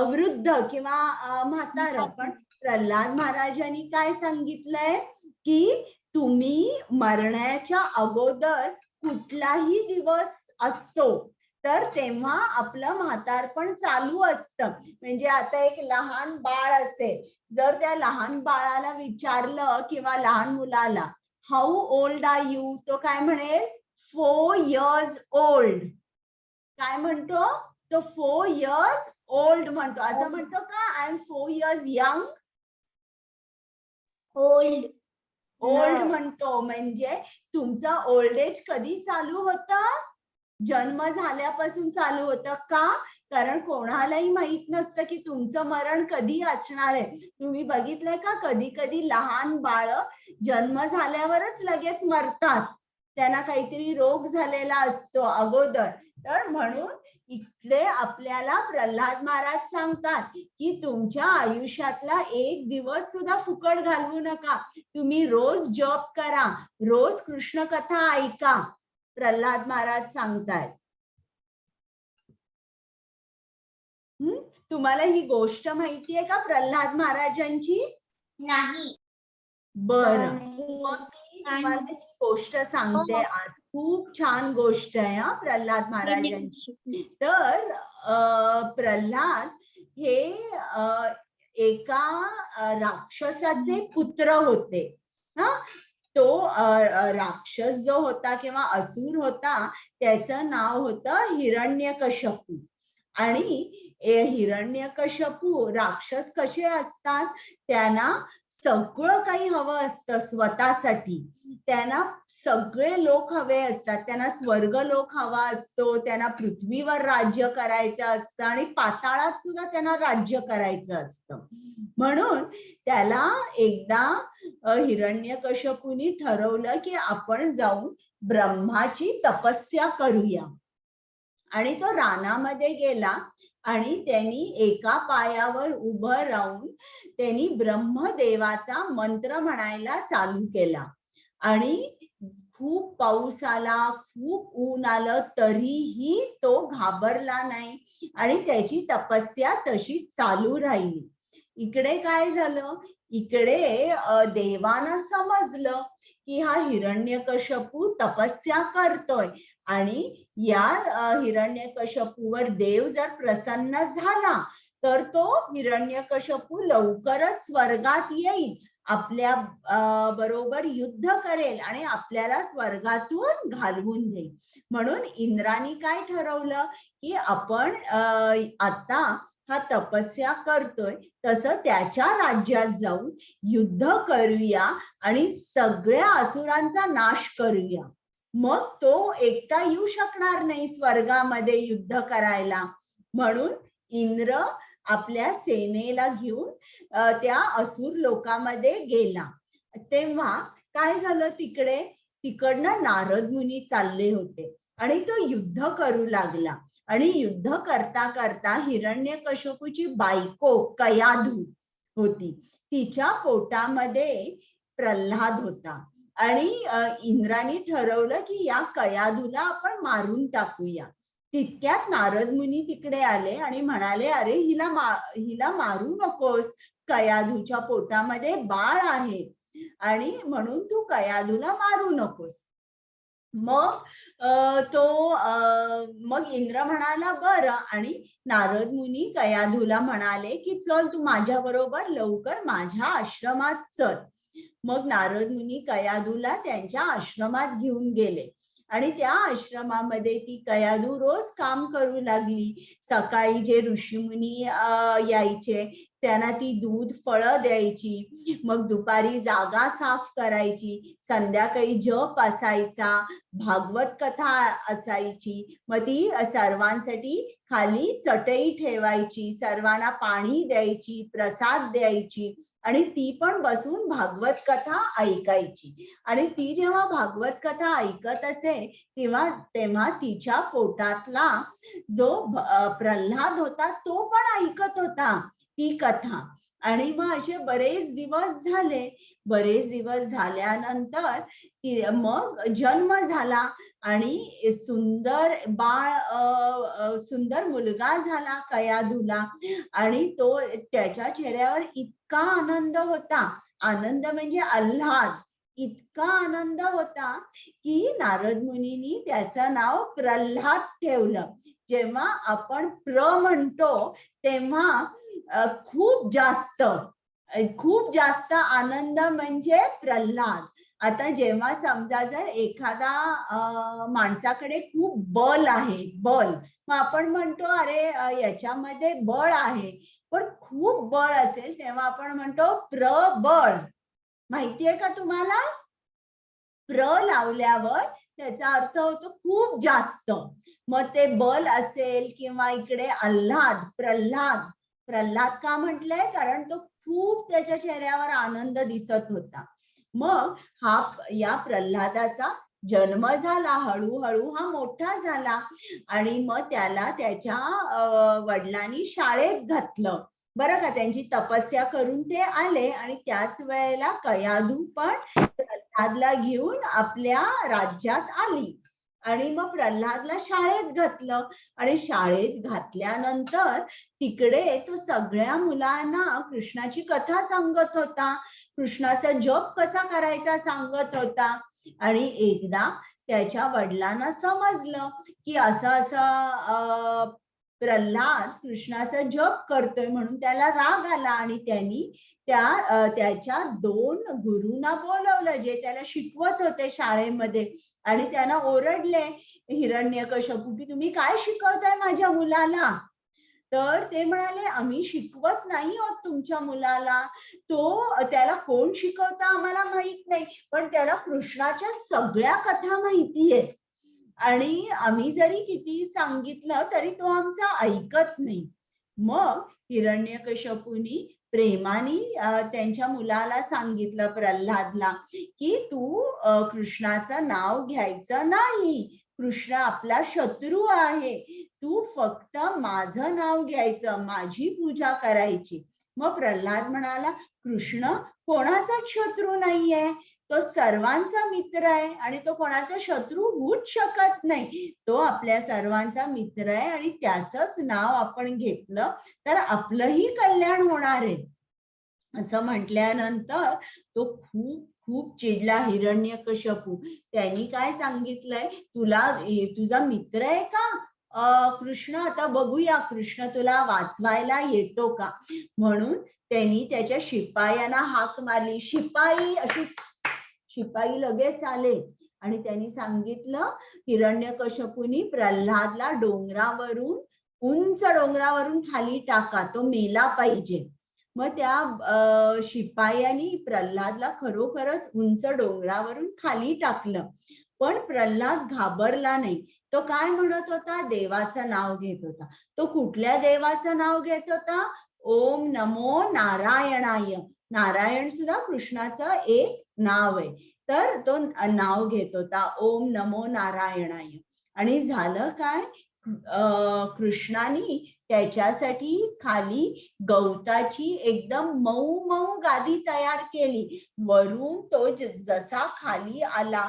वृद्ध किंवा म्हातारं. पण प्रल्हाद महाराजांनी काय सांगितलंय की तुम्ही मरण्याच्या अगोदर कुठलाही दिवस असतो तर तेव्हा आपलं म्हातारपण चालू असतं. म्हणजे आता एक लहान बाळ असेल, जर त्या लहान बाळाला विचारलं किंवा लहान मुलाला हाऊ ओल्ड आर यू, तो काय म्हणेल 4 years old. काय म्हणतो तो? 4 years old म्हणतो. असं म्हणतो का I am 4 years young? Old म्हणतो. म्हणजे तुमचं ओल्ड एज कधी चालू होतं? जन्म झाल्यापासून चालू होतं. का? कारण कोणालाही माहित नसतं की तुमचं मरण कधी असणार आहे. तुम्ही बघितलंय का, कधी कधी लहान बाळ जन्म झाल्यावरच लगेच मरतात, त्यांना काहीतरी रोग झालेला असतो अगोदर. तर म्हणून इकडे आपल्याला प्रल्हाद महाराज सांगतात की तुमच्या आयुष्यातला एक दिवस सुद्धा फुकट घालवू नका. तुम्ही रोज जप करा, रोज कृष्ण कथा ऐका, प्रल्हाद महाराज सांगतायत. तुम्हाला ही गोष्ट माहितीये का प्रल्हाद महाराजांची? नाही. बरं, मग मी तुम्हाला ही गोष्ट सांगते आज. खूप छान गोष्ट आहे हा प्रल्हाद महाराजांची. तर प्रल्हाद हे एका राक्षसाचे पुत्र होते. हा, तो राक्षस जो होता किंवा असुर होता त्याचं नाव होतं हिरण्यकश्यपू. आणि हिरण्यकश्यपू राक्षस कसे असतात, त्यांना सगळं काही हवं असतं स्वतःसाठी. त्यांना सगळे लोक हवे असतात. त्यांना स्वर्ग लोक हवा असतो, त्यांना पृथ्वीवर राज्य करायचं असतं आणि पाताळात सुद्धा त्यांना राज्य करायचं असतं. म्हणून त्याला एकदा हिरण्यकश्यपूनी ठरवलं की आपण जाऊन ब्रह्माची तपस्या करूया. आणि तो रानामध्ये गेला आणि त्यांनी एका पायावर उभं राहून त्यांनी ब्रह्मदेवाचा मंत्र म्हणायला चालू केला. आणि खूप पाऊस आला, खूप ऊन आलं, तरीही तो घाबरला नाही आणि त्याची तपस्या तशी चालू राहिली. इकडे काय झालं, इकडे देवांना समजलं की हा हिरण्यकश्यपू तपस्या करतोय आणि या हिरण्यकश्यपूवर देव जर प्रसन्न झाला तर तो हिरण्यकश्यपू लवकरच स्वर्गात येईल, आपल्या बरोबर युद्ध करेल आणि आपल्याला स्वर्गातून घालवून देईल. म्हणून इंद्राने काय ठरवलं की आपण आता हा तपस्या करतोय तसं त्याच्या राज्यात जाऊन युद्ध करूया आणि सगळ्या असुरांचा नाश करूया. मग तो एकटा येऊ शकणार नाही स्वर्गामध्ये युद्ध करायला. म्हणून इंद्र आपल्या सेनेला घेऊन त्या असुर लोकांमध्ये गेला. तेव्हा काय झालं, तिकडनं नारद मुनी चालले होते आणि तो युद्ध करू लागला. आणि युद्ध करता करता हिरण्यकश्यपूची बायको कयाधू होती, तिच्या पोटामध्ये प्रल्हाद होता. आणि इंद्राने ठरवलं की या कयाधूला आपण मारून टाकूया. तितक्यात नारद मुनी तिकडे आले आणि म्हणाले, अरे हिला मारू नकोस, कयाधूच्या पोटामध्ये बाळ आहे आणि म्हणून तू कयाधूला मारू नकोस. मग मग इंद्र म्हणाला बरं, आणि नारद मुनी कयाधूला म्हणाले की चल तू माझ्या बरोबर लवकर माझ्या आश्रमात चल. मग नारद मुनी कयाधूला त्यांच्या आश्रमात घेऊन गेले आणि त्या आश्रमामध्ये ती कयाधू रोज काम करू लागली. सकाळी जे ऋषीमुनी यायचे त्यांना ती दूध फळं द्यायची, मग दुपारी जागा साफ करायची, संध्याकाळी जप असायचा, भागवत कथा असायची, मग ती सर्वांसाठी खाली चटई ठेवायची, सर्वांना पाणी द्यायची, प्रसाद द्यायची आणि ती पण बसून भागवत कथा ऐकायची. आणि ती जेव्हा भागवत कथा ऐकत असे तेव्हा तिच्या पोटातला जो प्रल्हाद होता तो पण ऐकत होता ती कथा. आणि मग असे बरेच दिवस झाल्यानंतर मग जन्म झाला आणि सुंदर मुलगा झाला कयाधूला. आणि तो त्याच्या चेहऱ्यावर इतका आनंद होता, आनंद म्हणजे आल्हाद, इतका आनंद होता की नारद मुनींनी त्याचं नाव प्रल्हाद ठेवलं. जेव्हा आपण प्र म्हणतो तेव्हा खूप जास्त आनंद म्हणजे प्रल्हाद. आता जेव्हा समजा जर एखादा माणसाकडे खूप बल आहे, मग आपण म्हणतो अरे याच्यामध्ये बळ आहे, पण खूप बळ असेल तेव्हा आपण म्हणतो प्रबळ. माहितीये का तुम्हाला? प्र लावल्यावर त्याचा अर्थ होतो खूप जास्त. मग ते बल असेल किंवा इकडे आल्हाद, प्रल्हाद का म्हटलंय, कारण तो खूप त्याच्या चेहऱ्यावर आनंद दिसत होता. मग या प्रल्हादाचा जन्म झाला, हळूहळू हा मोठा झाला आणि मग त्याला त्याच्या वडिलांनी शाळेत घातलं. बरं का, त्यांची तपस्या करून ते आले आणि त्याच वेळेला कयाधू पण प्रल्हादला घेऊन आपल्या राज्यात आली आणि मग प्रल्हादला शाळेत घातलं. आणि शाळेत घातल्यानंतर तिकडे तो सगळ्या मुलांना कृष्णाची कथा सांगत होता, कृष्णाचा जप कसा करायचा सांगत होता. आणि एकदा त्याच्या वडिलांना समजलं की असं प्रल्हाद कृष्णाचा जप करतोय, म्हणून त्याला राग आला आणि त्यांनी त्याच्या 2 गुरूंना बोलवलं जे त्याला शिकवत होते शाळेमध्ये, आणि त्यांना ओरडले हिरण्यकश्यपू की तुम्ही काय शिकवताय माझ्या मुलाला. तर ते म्हणाले आम्ही शिकवत नाही आहोत तुमच्या मुलाला, त्याला कोण शिकवता आम्हाला माहित नाही, पण त्याला कृष्णाच्या सगळ्या कथा माहितीये आणि आम्ही जरी किती सांगितलं तरी तो आमचा ऐकत नाही. मग हिरण्यकश्यपूनी प्रेमाने त्यांच्या मुलाला सांगितलं प्रल्हादला की तू कृष्णाचं नाव घ्यायचं नाही, कृष्ण आपला शत्रू आहे, तू फक्त माझं नाव घ्यायचं, माझी पूजा करायची. मग प्रल्हाद म्हणाला कृष्ण कोणाचाच शत्रू नाहीये, तो सर्वांचा मित्र आहे आणि तो कोणाचा शत्रू होऊच शकत नाही, तो आपल्या सर्वांचा मित्र आहे आणि त्याचंच नाव आपण घेतलं तर आपलंही कल्याण होणार आहे. असं म्हटल्यानंतर तो खूप खूप चिडला हिरण्यकश्यपू. त्यांनी काय सांगितलंय, तुझा मित्र आहे का कृष्ण, आता बघूया कृष्ण तुला वाचवायला येतो का. म्हणून त्यांनी त्याच्या शिपायांना हाक मारली. शिपाई लगेच आले आणि त्यांनी सांगितलं हिरण्यकश्यपूनी प्रल्हादला उंच डोंगरावरून खाली टाका, तो मेला पाहिजे. मग त्या शिपायांनी प्रल्हादला खरोखरच उंच डोंगरावरून खाली टाकलं, पण प्रल्हाद घाबरला नाही. तो काय म्हणत होता, देवाचं नाव घेत होता. तो कुठल्या देवाचं नाव घेत होता, ओम नमो नारायणाय. नारायण सुद्धा कृष्णाचं एक नाव आहे, तर तो नाव घेत होता ओम नमो नारायणाय. आणि झालं काय, कृष्णाने त्याच्यासाठी खाली गवताची एकदम मऊ मऊ गादी तयार केली. वरून तो जसा खाली आला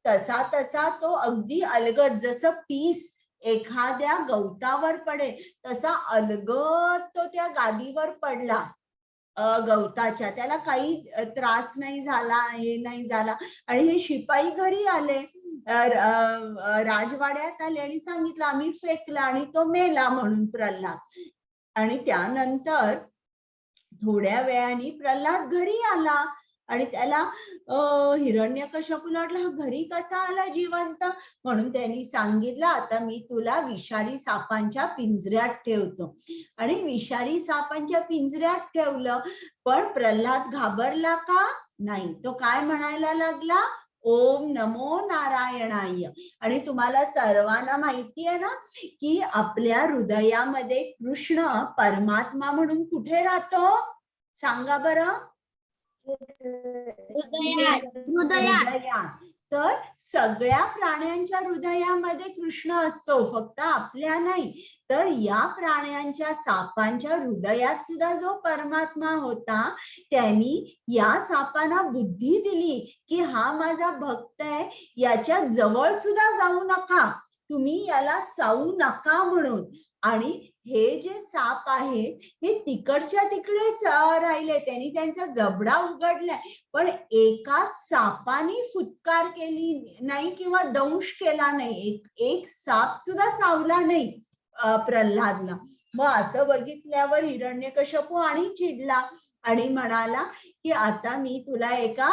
तसा तसा तो अगदी अलगद, जसं पीस एखाद्या गवतावर पडेल तसा अलगद तो त्या गादीवर पडला गवताच्या. त्याला काही त्रास नाही झाला, हे नाही झाला. आणि हे शिपाई घरी आले, राजवाड्यात आले आणि सांगितलं आम्ही फेकला आणि तो मेला म्हणून प्रल्हाद. आणि त्यानंतर थोड्या वेळाने प्रल्हाद घरी आला आणि त्याला हिरण्यकश्यपूला वाटलं हा घरी कसा आला जिवंत, म्हणून त्यांनी सांगितलं आता मी तुला विषारी सापांच्या पिंजऱ्यात ठेवतो. आणि विषारी सापांच्या पिंजऱ्यात ठेवलं, पण प्रल्हाद घाबरला का नाही. तो काय म्हणायला लागला, ओम नमो नारायणाय. आणि तुम्हाला सर्वांना माहिती आहे ना की आपल्या हृदयामध्ये कृष्ण परमात्मा म्हणून कुठे राहतो, सांगा बरं. हृदयात. तर सगळ्या प्राण्यांच्या हृदयामध्ये कृष्ण असतो, फक्त आपल्या नाही. तर या प्राण्यांच्या सापांच्या हृदयात सुद्धा जो परमात्मा होता त्यांनी या सापांना बुद्धी दिली की हा माझा भक्त आहे, याच्या जवळ सुद्धा जाऊ नका, तुम्ही याला चावू नका म्हणून. आणि हे जे साप आहेत हे तिकडच्या तिकडेच राहिले, त्यांनी त्यांचा जबडा उघडलाय, पण एका सापाने फुत्कार केली नाही किंवा दंश केला नाही, एक साप सुद्धा चावला नाही प्रल्हादला. मग असं बघितल्यावर हिरण्यकश्यपू आणि चिडला आणि म्हणाला की आता मी तुला एका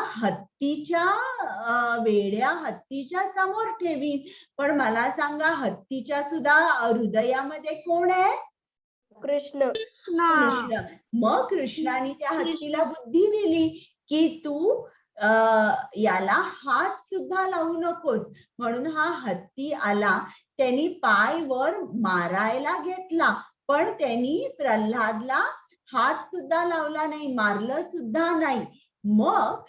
वेड्या हत्तीच्या समोर ठेवीन, पण मला सांगा हत्तीच्या सुद्धा हृदयामध्ये कोण आहे, कृष्ण. कृष्ण. मग कृष्णाने त्या हत्तीला बुद्धी दिली की तू याला हात सुद्धा लावू नकोस. म्हणून हा हत्ती आला, त्यांनी पाय वर मारायला घेतला, पण त्यांनी प्रल्हादला हात सुद्धा लावला नाही, मारलं सुद्धा नाही. मग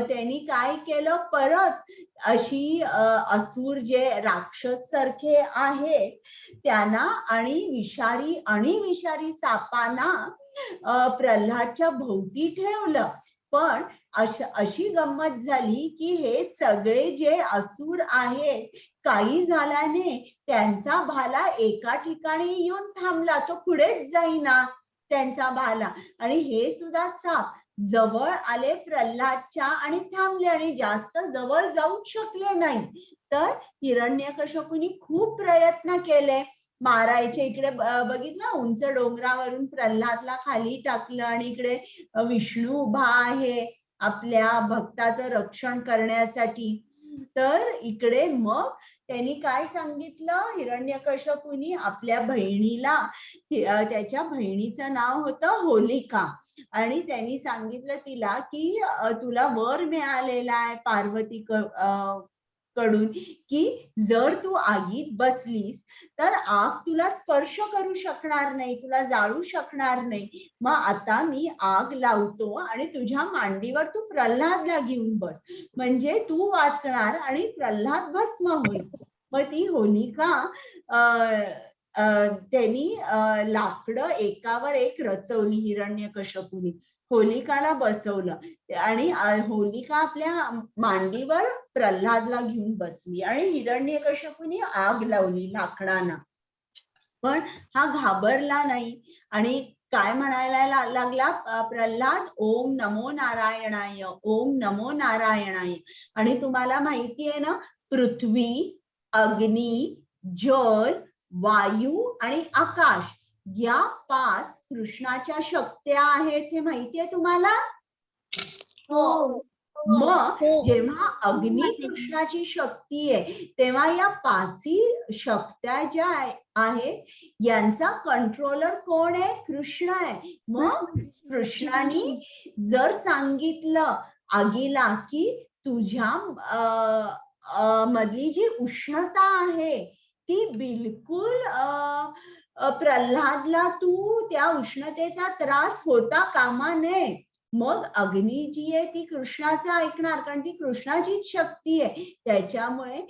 त्यांनी काय केलं, परत अशी असुर जे राक्षस सारखे आहेत त्यांना आणि विषारी सापांना प्रल्हादच्या भोवती ठेवलं. पण अशी गंमत झाली की हे सगळे जे असुर आहेत काही झाल्याने त्यांचा भाला एका ठिकाणी येऊन थांबला, तो पुढेच जाईना त्यांचा भाला. आणि हे सुद्धा साप जवळ आले प्रल्हादच्या आणि थांबले आणि जास्त जवळ जाऊ शकले नाही. तर हिरण्यकश्यपूनी खूप प्रयत्न केले मारायचे. इकडे बघितलं उंच डोंगरावरून प्रल्हादला खाली टाकलं आणि इकडे विष्णू उभा आहे आपल्या भक्ताचं रक्षण करण्यासाठी. तर इकडे मग त्यांनी काय सांगितलं, हिरण्यकश्यपूनी आपल्या बहिणीला, त्याच्या बहिणीचं नाव होतं होलिका, आणि त्यांनी सांगितलं तिला की तुला वर मिळालेला आहे पार्वती कडून की जर तू आगीत बसलीस तर आग तुला स्पर्श करू शकणार नाही, तुला जाळू शकणार नाही. मग आता मी आग लावतो आणि तुझ्या मांडीवर तू प्रल्हादला घेऊन बस, म्हणजे तू वाचणार आणि प्रल्हाद भस्म होईल. मग ती होलिका त्यांनी लाकडं एकावर एक रचवली हिरण्यकश्यपूनी, होलिकाला बसवलं आणि होलिका आपल्या मांडीवर प्रल्हादला घेऊन बसली आणि हिरण्यकश्यपूनी आग लावली लाकडांना. पण हा घाबरला नाही आणि काय म्हणायला लागला प्रल्हाद, ओम नमो नारायणाय, ओम नमो नारायणाय. आणि तुम्हाला माहिती आहे ना, पृथ्वी, अग्नी, जल, वायू आणि आकाश या 5 कृष्णाच्या शक्त्या आहेत, हे माहिती आहे तुम्हाला? हो. मग जेव्हा अग्नी कृष्णाची शक्ती आहे तेव्हा या 5 शक्त्या ज्या आहेत यांचा कंट्रोलर कोण आहे? कृष्ण आहे. मग कृष्णाने जर सांगितलं आगीला की तुझ्या मधली जी उष्णता आहे ती बिलकुल प्रल्हादला तू त्या उष्णतेचा त्रास होता कामा नये. मग अग्नी जी आहे ती कृष्णाचं ऐकणार, कारण ती कृष्णाचीच शक्ती आहे. त्याच्यामुळे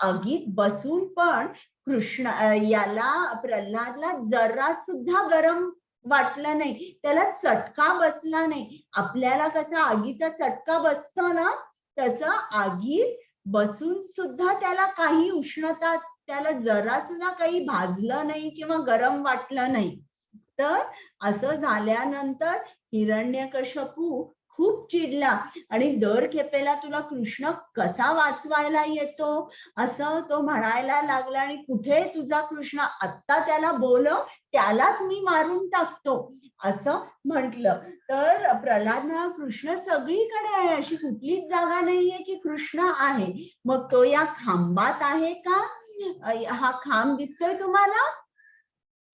आगीत बसून पण कृष्ण याला प्रल्हादला जरा सुद्धा गरम वाटलं नाही, त्याला चटका बसला नाही. आपल्याला कसा आगीचा चटका बसतो ना, तसं आगीत बसून सुद्धा त्याला काही उष्णता, त्याला जरा सुद्धा काही भाजलं नाही किंवा गरम वाटलं नाही. तर असं झाल्यानंतर हिरण्यकश्यपू खूप चिडला आणि दर खेपेला तुला कृष्ण कसा वाचवायला येतो असं तो म्हणायला लागला, आणि कुठे तुझा कृष्ण, आत्ता त्याला बोलव, त्यालाच मी मारून टाकतो असं म्हटलं. तर प्रल्हाद म्हणाला, कृष्ण सगळीकडे आहे, अशी कुठलीच जागा नाहीये की कृष्ण आहे. मग तो या खांबात आहे का? हा खांब दिसतोय तुम्हाला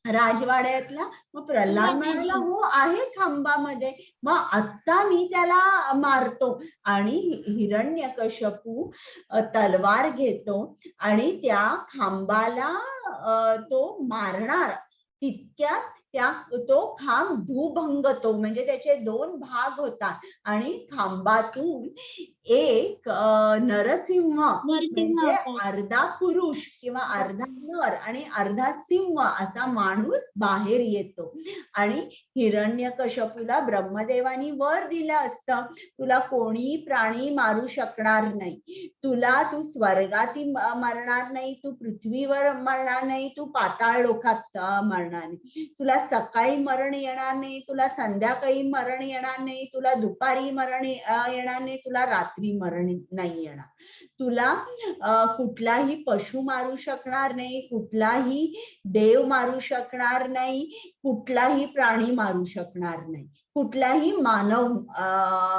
राजवाड्यातला? मग प्रल्हाद म्हणाला, हो आहे खांबामध्ये. मग आत्ता मी त्याला मारतो. आणि हिरण्यकश्यपू तलवार घेतो आणि त्या खांबाला तो मारणार. तितक्यात तो खांब धूभंगतो, म्हणजे त्याचे 2 भाग होतात आणि खांबातून एक नरसिंह, म्हणजे अर्धा पुरुष किंवा अर्धा नर आणि अर्धा सिंह असा माणूस बाहेर येतो. आणि हिरण्यकश्यपूला ब्रह्मदेवानी वर दिलं असतं, तुला कोणी प्राणी मारू शकणार नाही, तू स्वर्गात मरणार नाही, तू पृथ्वीवर मरणार नाही, तू पाताळ लोकात मरणार नाही, तुला सकाळी मरण येणार नाही, तुला संध्याकाळी मरण येणार नाही, तुला दुपारी मरण येणार नाही, तुला रात्री मरण नाही येणार, तुला कुठलाही पशु मारू शकणार नाही, कुठलाही देव मारू शकणार नाही, कुठलाही प्राणी मारू शकणार नाही, कुठलाही मानव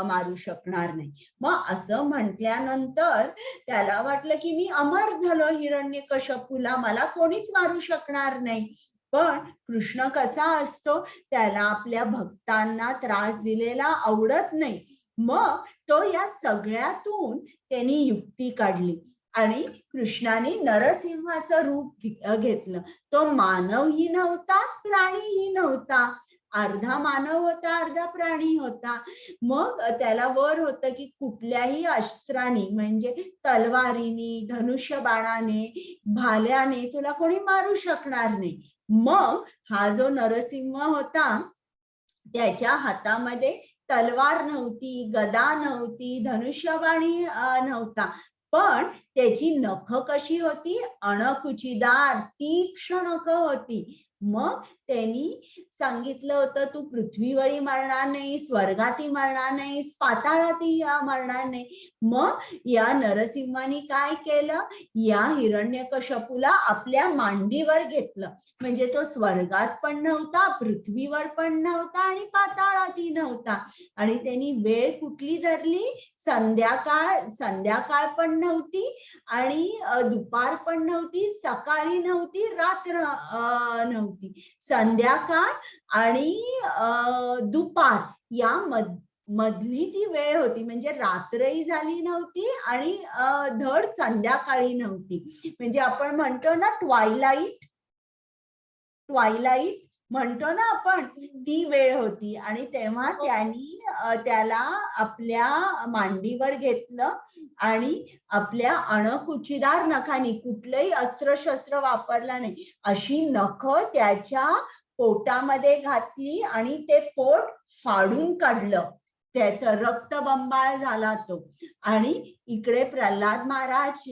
मारू शकणार नाही. मग असं म्हटल्यानंतर त्याला वाटलं की मी अमर झालो हिरण्यकश्यपूला, मला कोणीच मारू शकणार नाही. पण कृष्ण कसा असतो, त्याला आपल्या भक्तांना त्रास दिलेला आवडत नाही. मग तो या सगळ्यातून त्यांनी युक्ती काढली आणि कृष्णाने नरसिंहाचं रूप घेतलं. तो मानवही नव्हता, प्राणीही नव्हता, अर्धा मानव होता, अर्धा प्राणी होता. मग त्याला वर होतं की कुठल्याही अस्त्राने, म्हणजे तलवारीने, धनुष्यबाणाने, भाल्याने तुला कोणी मारू शकणार नाही. मग हा जो नरसिंह होता त्याच्या हातामध्ये तलवार नव्हती, गदा नव्हती, धनुष्यबाणी नव्हता, पण त्याची नख कशी होती? अणकुचीदार, तीक्ष्ण नख होती. मग त्यांनी सांगितलं होतं तू पृथ्वीवरही मरणार नाही, स्वर्गातही मरणार नाही, पाताळातही मरणार नाही. मग या नरसिंहाने काय केलं, या हिरण्यकश्यपूला आपल्या मांडीवर घेतलं. म्हणजे तो स्वर्गात पण नव्हता, पृथ्वीवर पण नव्हता आणि पाताळातही नव्हता. आणि त्यांनी वेळ कुठली धरली, संध्याकाळ पण नव्हती आणि दुपार पण नव्हती, सकाळी नव्हती, रात्र नव्हती. संध्याकाळ आणि दुपार या मधली ती वेळ होती. म्हणजे रात्रही झाली नव्हती आणि धड संध्याकाळी नव्हती. म्हणजे आपण म्हणतो ना ट्वाइलाइट म्हणतो ना आपण, ती वेळ होती. आणि तेव्हा त्यांनी त्याला आपल्या मांडीवर घेतलं आणि आपल्या अणकुचीदार नखानी, कुठलंही अस्त्र-शस्त्र वापरला नाही, अशी नख त्याच्या पोटामध्ये घातली आणि ते पोट फाडून काढलं. त्याचं रक्तबंबाळ झाला तो. आणि इकडे प्रल्हाद महाराज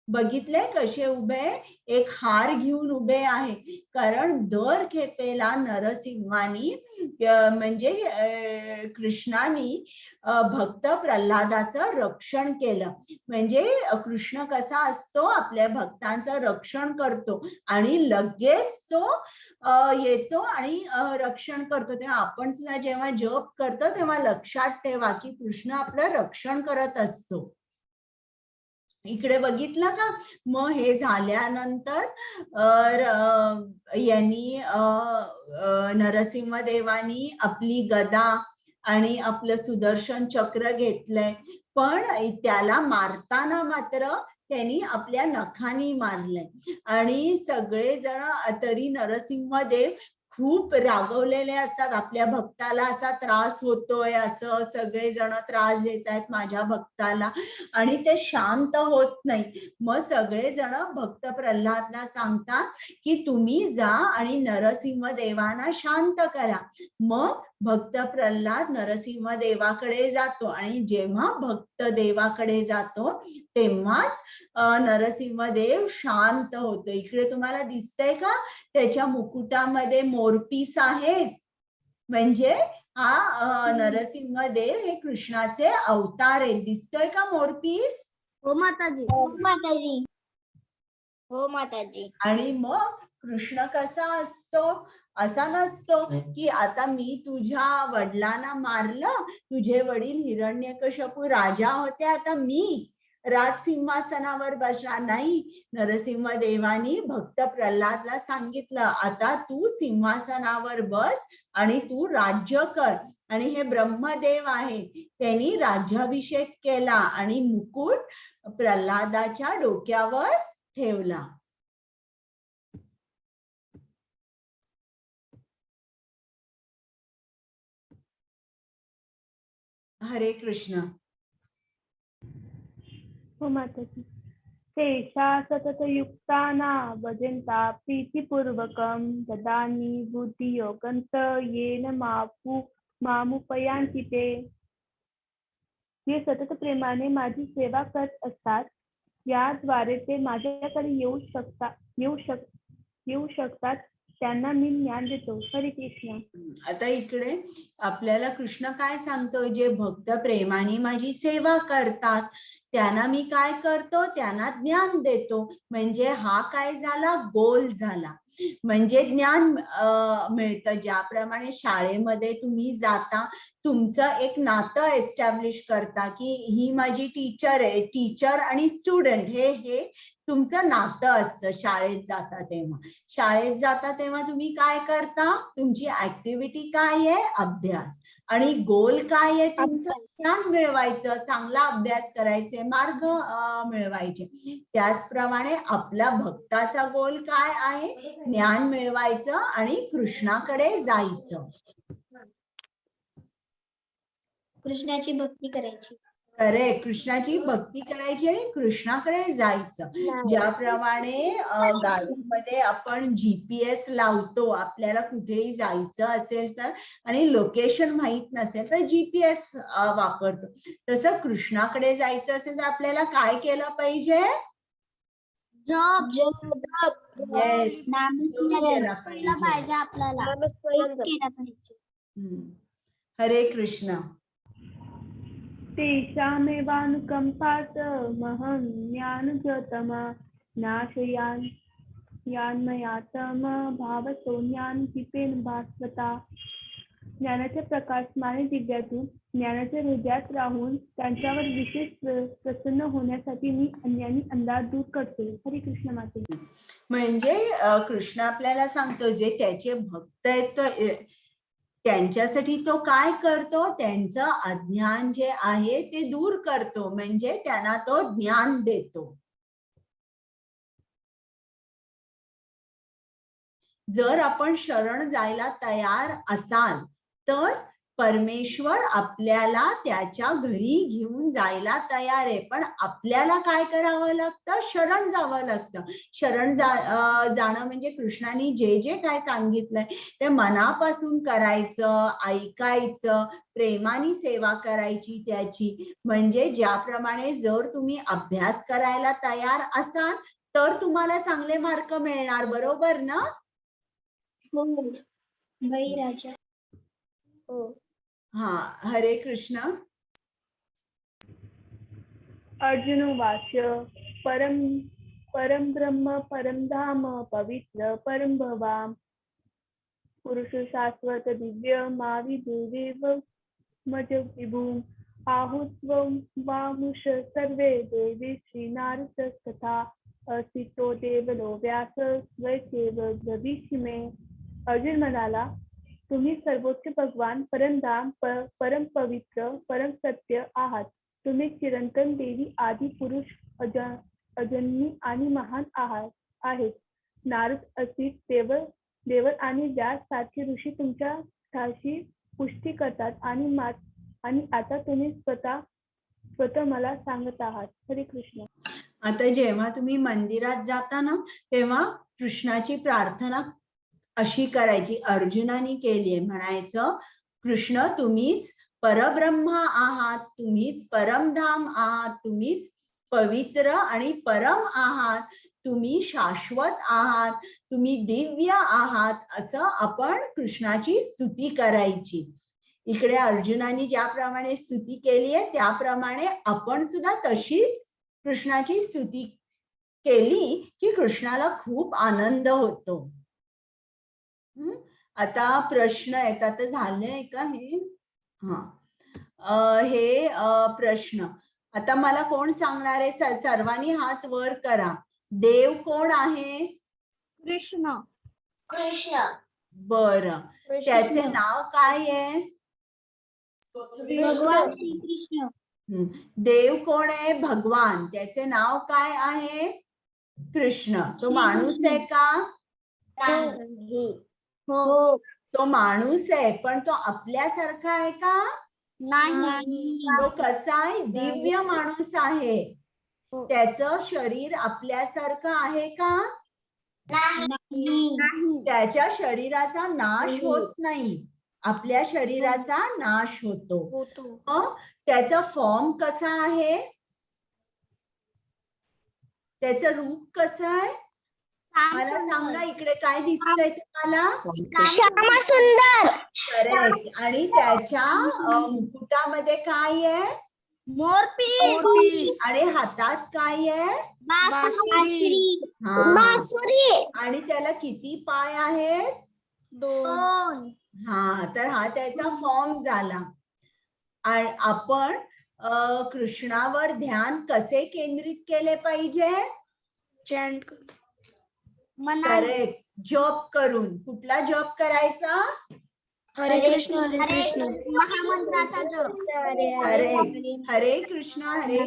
बघितले कसे उभे, एक हार घेऊन उभे आहे. कारण दर खेपेला नरसिंहानी म्हणजे कृष्णानी भक्त प्रल्हादाचं रक्षण केलं. म्हणजे कृष्ण कसा असतो, आपल्या भक्तांचं रक्षण करतो आणि लगेच तो येतो आणि रक्षण करतो. तेव्हा आपण सुद्धा जेव्हा जप करतो तेव्हा लक्षात ठेवा की कृष्ण आपलं रक्षण करत असतो. इकडे बघितलं का. मग हे झाल्यानंतर यांनी नरसिंह देवानी आपली गदा आणि आपलं सुदर्शन चक्र घेतलंय. पण त्याला मारताना मात्र त्यांनी आपल्या नखानी मारलंय. आणि सगळेजण तरी नरसिंहदेव खूप रागवलेले असतात. आपल्या भक्ताला असा त्रास होतोय, असं सगळेजण त्रास देत आहेत माझ्या भक्ताला, आणि ते शांत होत नाही. मग सगळेजण भक्त प्रल्हादला सांगतात की तुम्ही जा आणि नरसिंह देवांना शांत करा. मग भक्त प्रल्हाद नरसिंह देवाकडे जातो आणि जेव्हा भक्त देवाकडे जातो तेव्हाच नरसिंहदेव शांत होतो. इकडे तुम्हाला दिसतंय का, त्याच्या मुकुटामध्ये मोरपीस आहे. म्हणजे हा नरसिंहदेव हे कृष्णाचे अवतार आहे. दिसतोय का मोरपीस? हो माताजी. हो माताजी. हो माताजी. आणि मग कृष्ण कसा असतो, असा नसतो की आता मी तुझ्या वडिलांना मारलं, तुझे वडील हिरण्यकश्यपू राजा होते, आता मी राजसिंहासनावर बसणार नाही. नरसिंह देवानी भक्त प्रल्हादला सांगितलं आता तू सिंहासनावर बस आणि तू राज्य कर. आणि हे ब्रह्मदेव आहे, त्यांनी राज्याभिषेक केला आणि मुकुट प्रल्हादाच्या डोक्यावर ठेवला. हरे कृष्ण. हो माताजी. तेषा सततयुक्ताना भजन्ता प्रीतिपूर्वकं ददामि बुद्धियोगंत येन मामुपयांति ते. जे सतत प्रेमाने माझी सेवा करत असतात याद्वारे ते माझ्याकडे येऊ शकतात त्यांना मी ज्ञान देतो. हरे कृष्ण. आता इकडे आपल्याला कृष्ण काय सांगतो, जे भक्त प्रेमाने माझी सेवा करतात त्यांना मी काय करतो, त्यांना ज्ञान देतो. म्हणजे हा काय झाला, गोल झाला. म्हणजे ज्ञान मिळतं. ज्याप्रमाणे शाळेमध्ये तुम्ही जाता, तुमचं एक नातं एस्टॅब्लिश करता की ही माझी टीचर आहे, टीचर आणि स्टुडंट हे तुमचं नातं असतं. शाळेत जाता तेव्हा तुम्ही काय करता, तुमची ऍक्टिव्हिटी काय आहे, अभ्यास. आणि गोल काय आहे तुमचं, ज्ञान मिळवायचं, चांगला अभ्यास करायचे, मार्ग मिळवायचे. त्याचप्रमाणे आपला भक्ताचा गोल काय आहे, ज्ञान मिळवायचं आणि कृष्णाकडे जायचं, कृष्णाची भक्ती करायची. कृष्णाची भक्ती करायची आणि कृष्णाकडे जायचं. ज्याप्रमाणे गाडीमध्ये आपण GPS लावतो, आपल्याला कुठेही जायचं असेल तर, आणि लोकेशन माहित नसेल तर GPS वापरतो. तसं कृष्णाकडे जायचं असेल तर आपल्याला काय केलं पाहिजे, येस, केला केला पाहिजे. पाहिजे आपल्याला. केला पाहिजे. हरे कृष्ण. तेषामेवानुकम्पार्थमहं ज्ञानजतमा नाशयान यान्मयातम भावतो ज्ञानदीपेन भास्वता. ज्ञानाच्या प्रकाशमाने दिव्यातून ज्ञानाच्या हृदयात राहून त्यांच्यावर विशेष प्रसन्न होण्यासाठी मी अन्यानी अंधार दूर करते. हरे कृष्ण माते. म्हणजे कृष्ण आपल्याला सांगतो जे त्याचे भक्त आहेत त्यांच्यासाठी तो काय करतो, त्यांचं अज्ञान जे आहे ते दूर करतो, म्हणजे त्यांना तो ज्ञान देतो. जर आपण शरण जायला तयार असाल तर परमेश्वर आपल्याला त्याच्या घरी घेऊन जायला तयार आहे, पण आपल्याला काय करावं लागतं, शरण जावं लागतं. शरण जाणं म्हणजे कृष्णाने जे जे काय सांगितलंय ते मनापासून करायचं, ऐकायचं, प्रेमाने सेवा करायची त्याची. म्हणजे ज्याप्रमाणे जर तुम्ही अभ्यास करायला तयार असाल तर तुम्हाला चांगले मार्क मिळणार, बरोबर ना? हो बाई राजा. हो. हा, हरे कृष्ण. अर्जुनोवाच परम ब्रह्म परम धाम पवित्र परम भवाम पुरुष शाश्वत दिव्य माविदेव मज विभूम आहुत्वं वामुष सर्वे देवी श्रीनारद कथा अस्तित्व देवलो व्यास स्वयंसेव भविष्य में. अर्जुन म्हणाला, तुम्ही सर्वोच्च भगवान परमधाम परम पवित्र परम सत्य आहात. तुम्ही चिरंतन देवी आदि पुरुष अजन्मी आणि महान आहेत. नारद असित देवर आणि व्यास सारखे ऋषी तुमच्या ठाशी पुष्टी करतात आणि आता तुम्ही स्वतः मला सांगत आहात. हरे कृष्ण. आता जेव्हा तुम्ही मंदिरात जाता ना तेव्हा कृष्णाची प्रार्थना अशी करायची, अर्जुनाने केली आहे. म्हणायचं, कृष्ण तुम्हीच परब्रह्म आहात, तुम्हीच परमधाम आहात, तुम्हीच पवित्र आणि परम आहात, तुम्ही शाश्वत आहात, तुम्ही दिव्य आहात, असं आपण कृष्णाची स्तुती करायची. इकडे अर्जुनाने ज्याप्रमाणे स्तुती केली आहे त्याप्रमाणे आपण सुद्धा तशीच कृष्णाची स्तुती केली की कृष्णाला खूप आनंद होतो. आता प्रश्न आहेत, आता झालंय का हे? हे प्रश्न आता मला कोण सांगणार आहे? सर्वांनी हात वर करा. देव कोण आहे? कृष्ण. बरं, त्याचे नाव काय आहे? भगवान श्रीकृष्ण. देव कोण आहे? भगवान. त्याचे नाव काय आहे? कृष्ण. तो माणूस आहे का? हो. तो माणूस आहे, पण तो आपल्यासारखा आहे का? नाही. तो कसा आहे? दिव्य माणूस आहे. त्याचं शरीर आपल्यासारखं आहे का? नाही. त्याच्या शरीराचा नाश होत नाही, आपल्या शरीराचा नाश होतो. त्याचा फॉर्म कसा आहे? त्याचं रूप कसं आहे? मला सांगा, इकडे काय दिसतंय तुम्हाला? सुंदर. करेक्ट. आणि त्याच्या मुकुटामध्ये काय आहे? मोरपीस. आणि हातात काय आहे? बासुरी. हा. आणि त्याला किती पाय आहेत? 2. हा, तर हा त्याचा फॉर्म झाला. आणि आपण कृष्णावर ध्यान कसे केंद्रित केले पाहिजे? करेक्ट. जप करून. कुठला जप करायचा? हरे कृष्ण महामंत्राचा जप. करेक्ट. हरे कृष्ण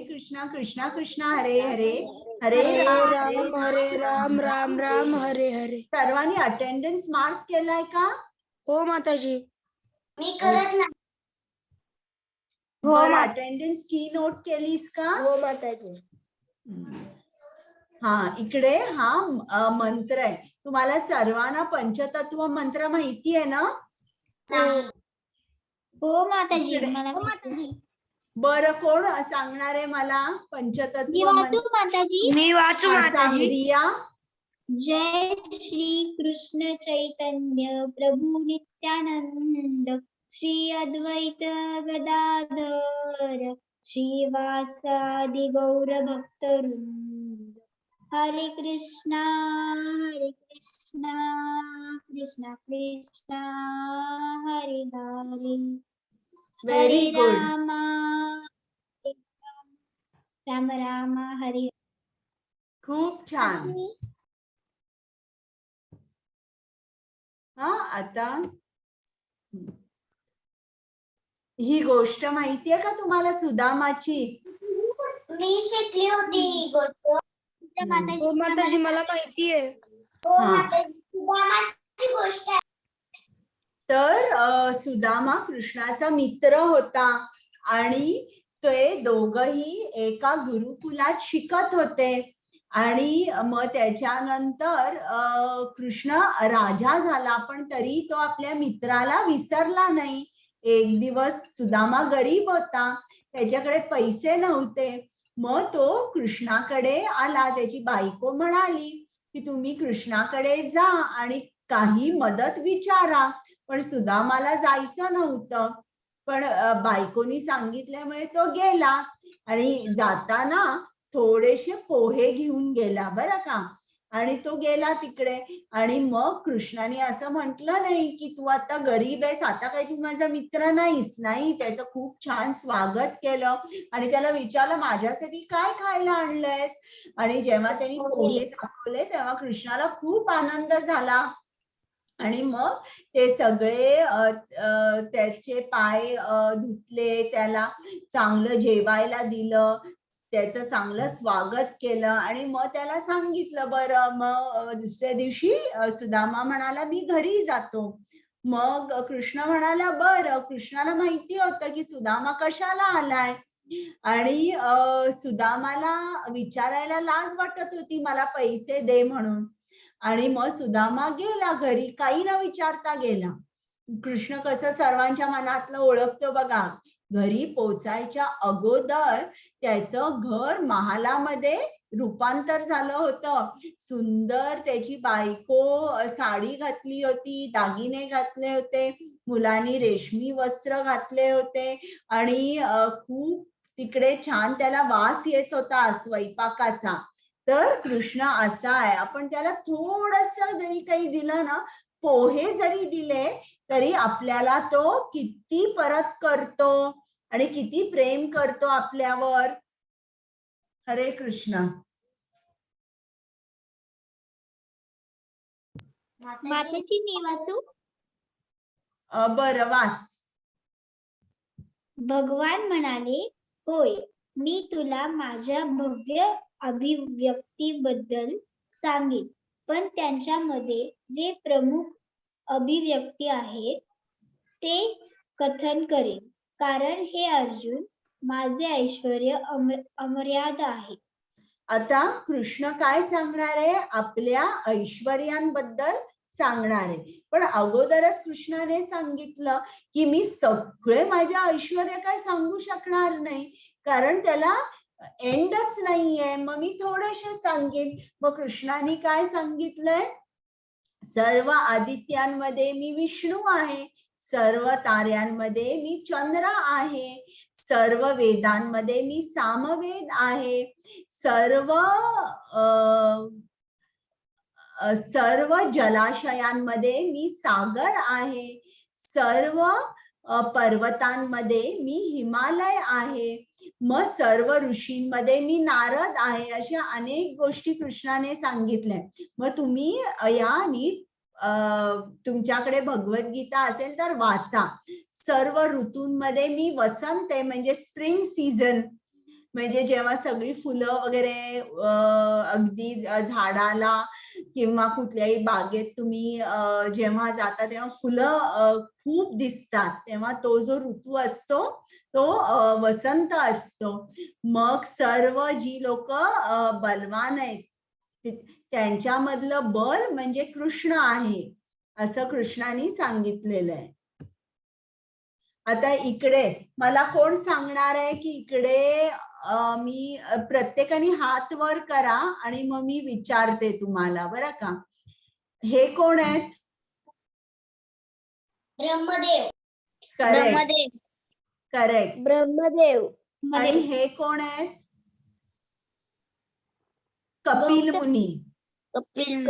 कृष्ण कृष्ण हरे हरे, हरे राम राम राम हरे हरे. सर्वांनी अटेंडन्स मार्क केलाय का? हो माताजी. मी करत नाही. अटेंडन्स की नोट केलीस का? हो माताजी. हा, इकडे हा मंत्र आहे. तुम्हाला सर्वांना पंचतत्व मंत्र माहिती आहे ना? हो माताजी. इकडे. मला बरं, कोण सांगणार आहे मला पंचतत्व? मी वाचू माताजी. मी वाचू हा, सांग माताजी. रिया. जय श्री कृष्ण चैतन्य प्रभु नित्यानंद श्री अद्वैत गदाधर श्रीवासादि गौर भक्तवृंद. हरे कृष्णा कृष्णा कृष्णा हरे हरे. व्हेरी हरे गुड. राम राम हरे. खूप छान. हा, आता ही गोष्ट माहितीये का तुम्हाला सुदामाची? मी शिकली होती ही गोष्ट. हो माताजी, मला माहिती आहे. सुदामाची गोष्ट आहे. तर सुदामा कृष्णाचा मित्र होता आणि ते दोघही एका गुरुकुलात शिकत होते. आणि मग त्याच्यानंतर कृष्ण राजा झाला, पण तरी तो आपल्या मित्राला विसरला नाही. एक दिवस सुदामा गरीब होता, त्याच्याकडे पैसे नव्हते. मग तो कृष्णाकडे आला. त्याची बायको म्हणाली की तुम्ही कृष्णाकडे जा आणि काही मदत विचारा. पण सुदामाला जायचं नव्हतं, पण बायकोनी सांगितल्यामुळे तो गेला आणि जाताना थोडेसे पोहे घेऊन गेला बरं का. आणि तो गेला तिकडे आणि मग कृष्णाने असं म्हटलं नाही की तू आता गरीब आहेस, आता काही तू माझा मित्र नाहीस. नाही, त्याचं खूप छान स्वागत केलं आणि त्याला विचारलं माझ्यासाठी काय खायला आणलंयस. आणि जेव्हा त्यांनी पोहे दाखवले तेव्हा कृष्णाला खूप आनंद झाला. आणि मग ते सगळे त्याचे पाय धुतले, त्याला चांगलं जेवायला दिलं, त्याचं चांगलं स्वागत केलं आणि मग त्याला सांगितलं. बरं, मग दुसऱ्या दिवशी सुदामा म्हणाला मी घरी जातो. मग कृष्ण म्हणाला बरं. कृष्णाला माहिती होतं की सुदामा कशाला आलाय आणि सुदामाला विचारायला लाज वाटत होती मला पैसे दे म्हणून. आणि मग सुदामा गेला घरी, काही न विचारता गेला. कृष्ण कसं सर्वांच्या मनातलं ओळखतो बघा. घरी पोचायच्या अगोदर त्याचं घर महालामध्ये रूपांतर झालं होतं. सुंदर त्याची बायको साडी घातली होती, दागिने घातले होते, मुलांनी रेशमी वस्त्र घातले होते आणि खूप तिकडे छान त्याला वास येत होता स्वयंपाकाचा. तर कृष्ण असा आहे, आपण त्याला थोडस जरी काही दिलं ना, पोहे जरी दिले तरी आपल्याला तो किती परत करतो आणि किती प्रेम करतो आपल्यावर. हरे कृष्ण. माताची मी वाचू. बरं, वाच. भगवान म्हणाले होय, मी तुला माझ्या भव्य अभिव्यक्तीबद्दल सांगेन, पण त्यांच्यामध्ये जे प्रमुख अभिव्यक्ती आहेत तेच कथन करेन, कारण हे अर्जुन माझे ऐश्वर्य अमर्याद आहे. आता कृष्ण काय सांगणार आहे? आपल्या ऐश्वर्यांबद्दल सांगणार आहे. पण अगोदरच कृष्णाने सांगितलं की मी सगळे माझ्या ऐश्वर्य काय सांगू शकणार नाही, कारण त्याला एंडच नाहीये. मग मी थोडेसे सांगेन. मग कृष्णाने काय सांगितलंय? सर्व आदित्यांमध्ये मी विष्णू आहे, सर्व ताऱ्यांमध्ये मी चंद्र आहे, सर्व वेदांमध्ये मी सामवेद आहे, सर्व जलाशयांमध्ये मी सागर आहे, सर्व पर्वतांमध्ये मी हिमालय आहे, मग सर्व ऋषींमध्ये मी नारद आहे. अशा अनेक गोष्टी कृष्णाने सांगितल्या. मग तुम्ही या नीट तुमच्याकडे भगवद्गीता असेल तर वाचा. सर्व ऋतूंमध्ये मी वसंत आहे, म्हणजे स्प्रिंग सीझन, म्हणजे जेव्हा सगळी फुलं वगैरे अगदी झाडाला किंवा कुठल्याही बागेत तुम्ही जेव्हा जाता तेव्हा फुलं खूप दिसतात, तेव्हा तो जो ऋतू असतो तो वसंत असतो. मग सर्व जी लोक बलवान आहेत त्यांच्यामधलं बल म्हणजे कृष्ण आहे, असं कृष्णाने सांगितलेलं आहे. आता इकडे मला कोण सांगणार आहे की इकडे मी प्रत्येकाने हात वर करा आणि मग मी विचारते तुम्हाला, बरं का. हे कोण आहेत? ब्रह्मदेव. Correct correct. ब्रह्मदेव. आणि हे कोण आहेत? कपिल मुनी. कपिल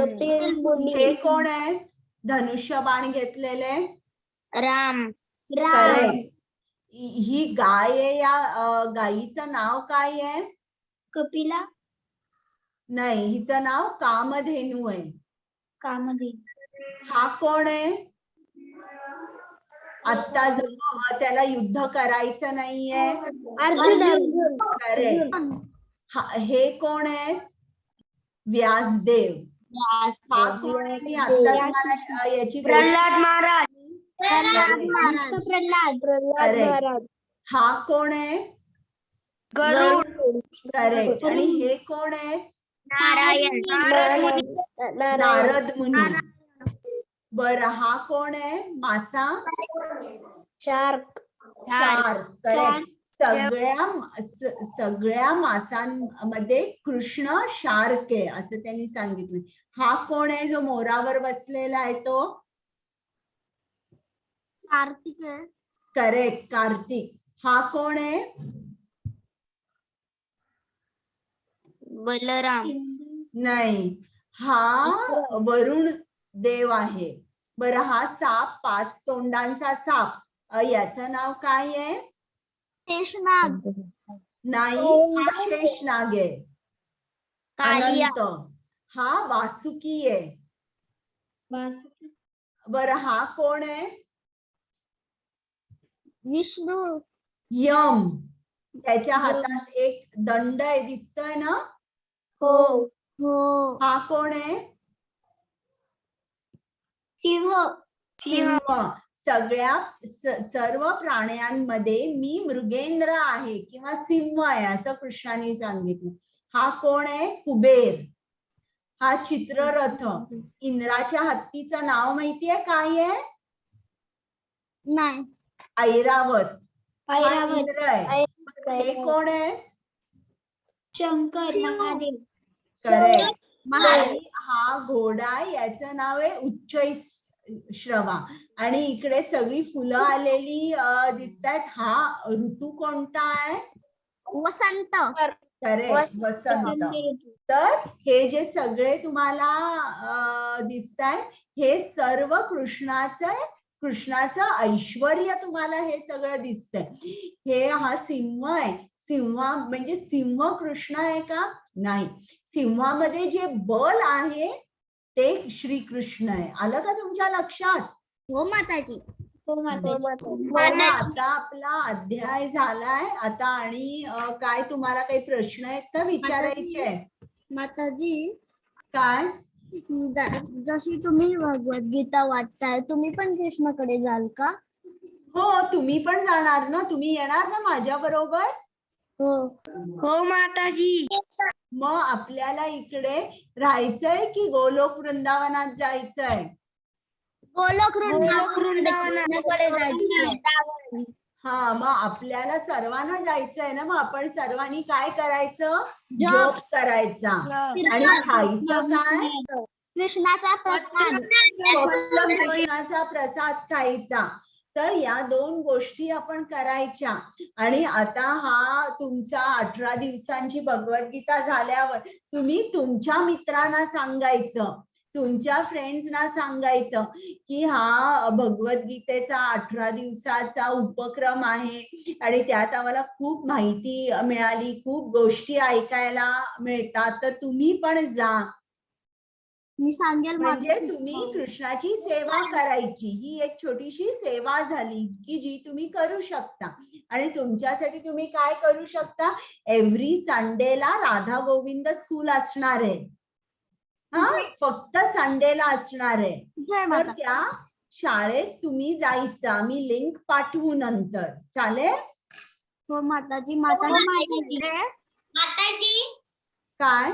मुनी. हे कोण आहेत? धनुष्य बाण घेतलेले. राम. करेक्ट. ही गाय आहे, या गायीचं नाव काय आहे? कपिला. नाही, हिचं नाव कामधेनू आहे. कामधेनू. हा कोण आहे? आता जो त्याला युद्ध करायचं नाहीये. अर्जुन. करेक्ट. हे कोण आहे? व्यासदेव. हा कोण आहे? मी आता तुम्हाला याची प्रल्हाद महाराज. करेक्ट. हा कोण आहे? गरुड. करेक्ट. आणि हे कोण आहे? नारायण. नारद मुनी. बरं, हा कोण आहे? मासा. शार्क. करेक्ट. सगळ्या मासांमध्ये कृष्ण शार्क आहे असं त्यांनी सांगितलं. हा कोण आहे जो मोरावर बसलेला आहे? तो कार्तिक आहे. करेक्ट, कार्तिक. हा कोण आहे? बलराम. नाही, हा वरुण देव आहे. बरं, हा साप 5 तोंडांचा साप, याचं नाव काय आहे? शेषनाग. नाही, हा शेषनाग आहे. कालिया. अनंत. हा वासुकी आहे. बरं, हा कोण आहे? विष्णू. यम. त्याच्या हातात एक दंड आहे, दिसतोय ना? हो. हो. हा कोण आहे? सिंह. सिंह. सर्व प्राण्यांमध्ये मी मृगेंद्र आहे किंवा सिंह आहे असं कृष्णाने सांगितलं. हा कोण आहे? कुबेर. हा चित्ररथ. इंद्राच्या हत्तीचं नाव माहितीये काय आहे? नाही. ऐरावत. हा इंद्र आहे. हे कोण आहे? शंकर. महादेव. करेक्ट. महादेव. हा घोडा, याचं नाव आहे उच्चैःश्रवा. आणि इकडे सगळी फुलं आलेली दिसतात. हा ऋतू कोणता आहे? वसंत. करेक्ट, वसंत. तर हे जे सगळे तुम्हाला दिसतायत, हे सर्व कृष्णाचं ऐश्वर्य तुम्हाला हे सगळं दिसतंय. हा सिंह आहे. सिंह म्हणजे सिंह कृष्ण आहे का? नाही. सिंहामध्ये जे बल आहे ते श्रीकृष्ण आहे. आलं का तुमच्या लक्षात? हो माताजी. आता आपला अध्याय झालाय. आता आणि काय तुम्हाला काही प्रश्न आहेत का विचारायचे? माताजी, काय? जशी तुम्ही भगवद्गीता वाचताय, तुम्ही पण कृष्णाकडे जाल का? हो, तुम्ही पण जाणार ना? तुम्ही येणार ना माझ्या बरोबर? हो माताजी. मग आपल्याला इकडे राहायचंय की गोलोक वृंदावनात जायचंय? गोलोक वृंदावनाकडे जायचं. हा, मग आपल्याला सर्वांना जायचंय ना. मग आपण सर्वांनी काय करायचं? जप करायचा. आणि खायचं काय? कृष्णाचा प्रसाद. कृष्णाचा प्रसाद खायचा. तर या 2 गोष्टी आपण करायच्या. आणि आता हा तुमचा 18 दिवसांची भगवद्गीता झाल्यावर तुम्ही तुमच्या मित्रांना सांगायचं, तुमच्या फ्रेंड्सना सांगायचं की हा भगवद्गीतेचा 18 दिवसाचा उपक्रम आहे आणि त्यात आम्हाला खूप माहिती मिळाली, खूप गोष्टी ऐकायला मिळतात, तर तुम्ही पण जा. मी सांगेल. म्हणजे तुम्ही कृष्णाची सेवा करायची. ही एक छोटीशी सेवा झाली की जी तुम्ही करू शकता. आणि तुमच्यासाठी तुम्ही काय करू शकता? एव्हरी संडेला राधा गोविंद स्कूल असणार आहे. हा, फक्त संडेला असणार आहे. तर त्या शाळेत तुम्ही जायचं. आम्ही लिंक पाठवू नंतर. चालेल? हो माताजी. माताजी काय?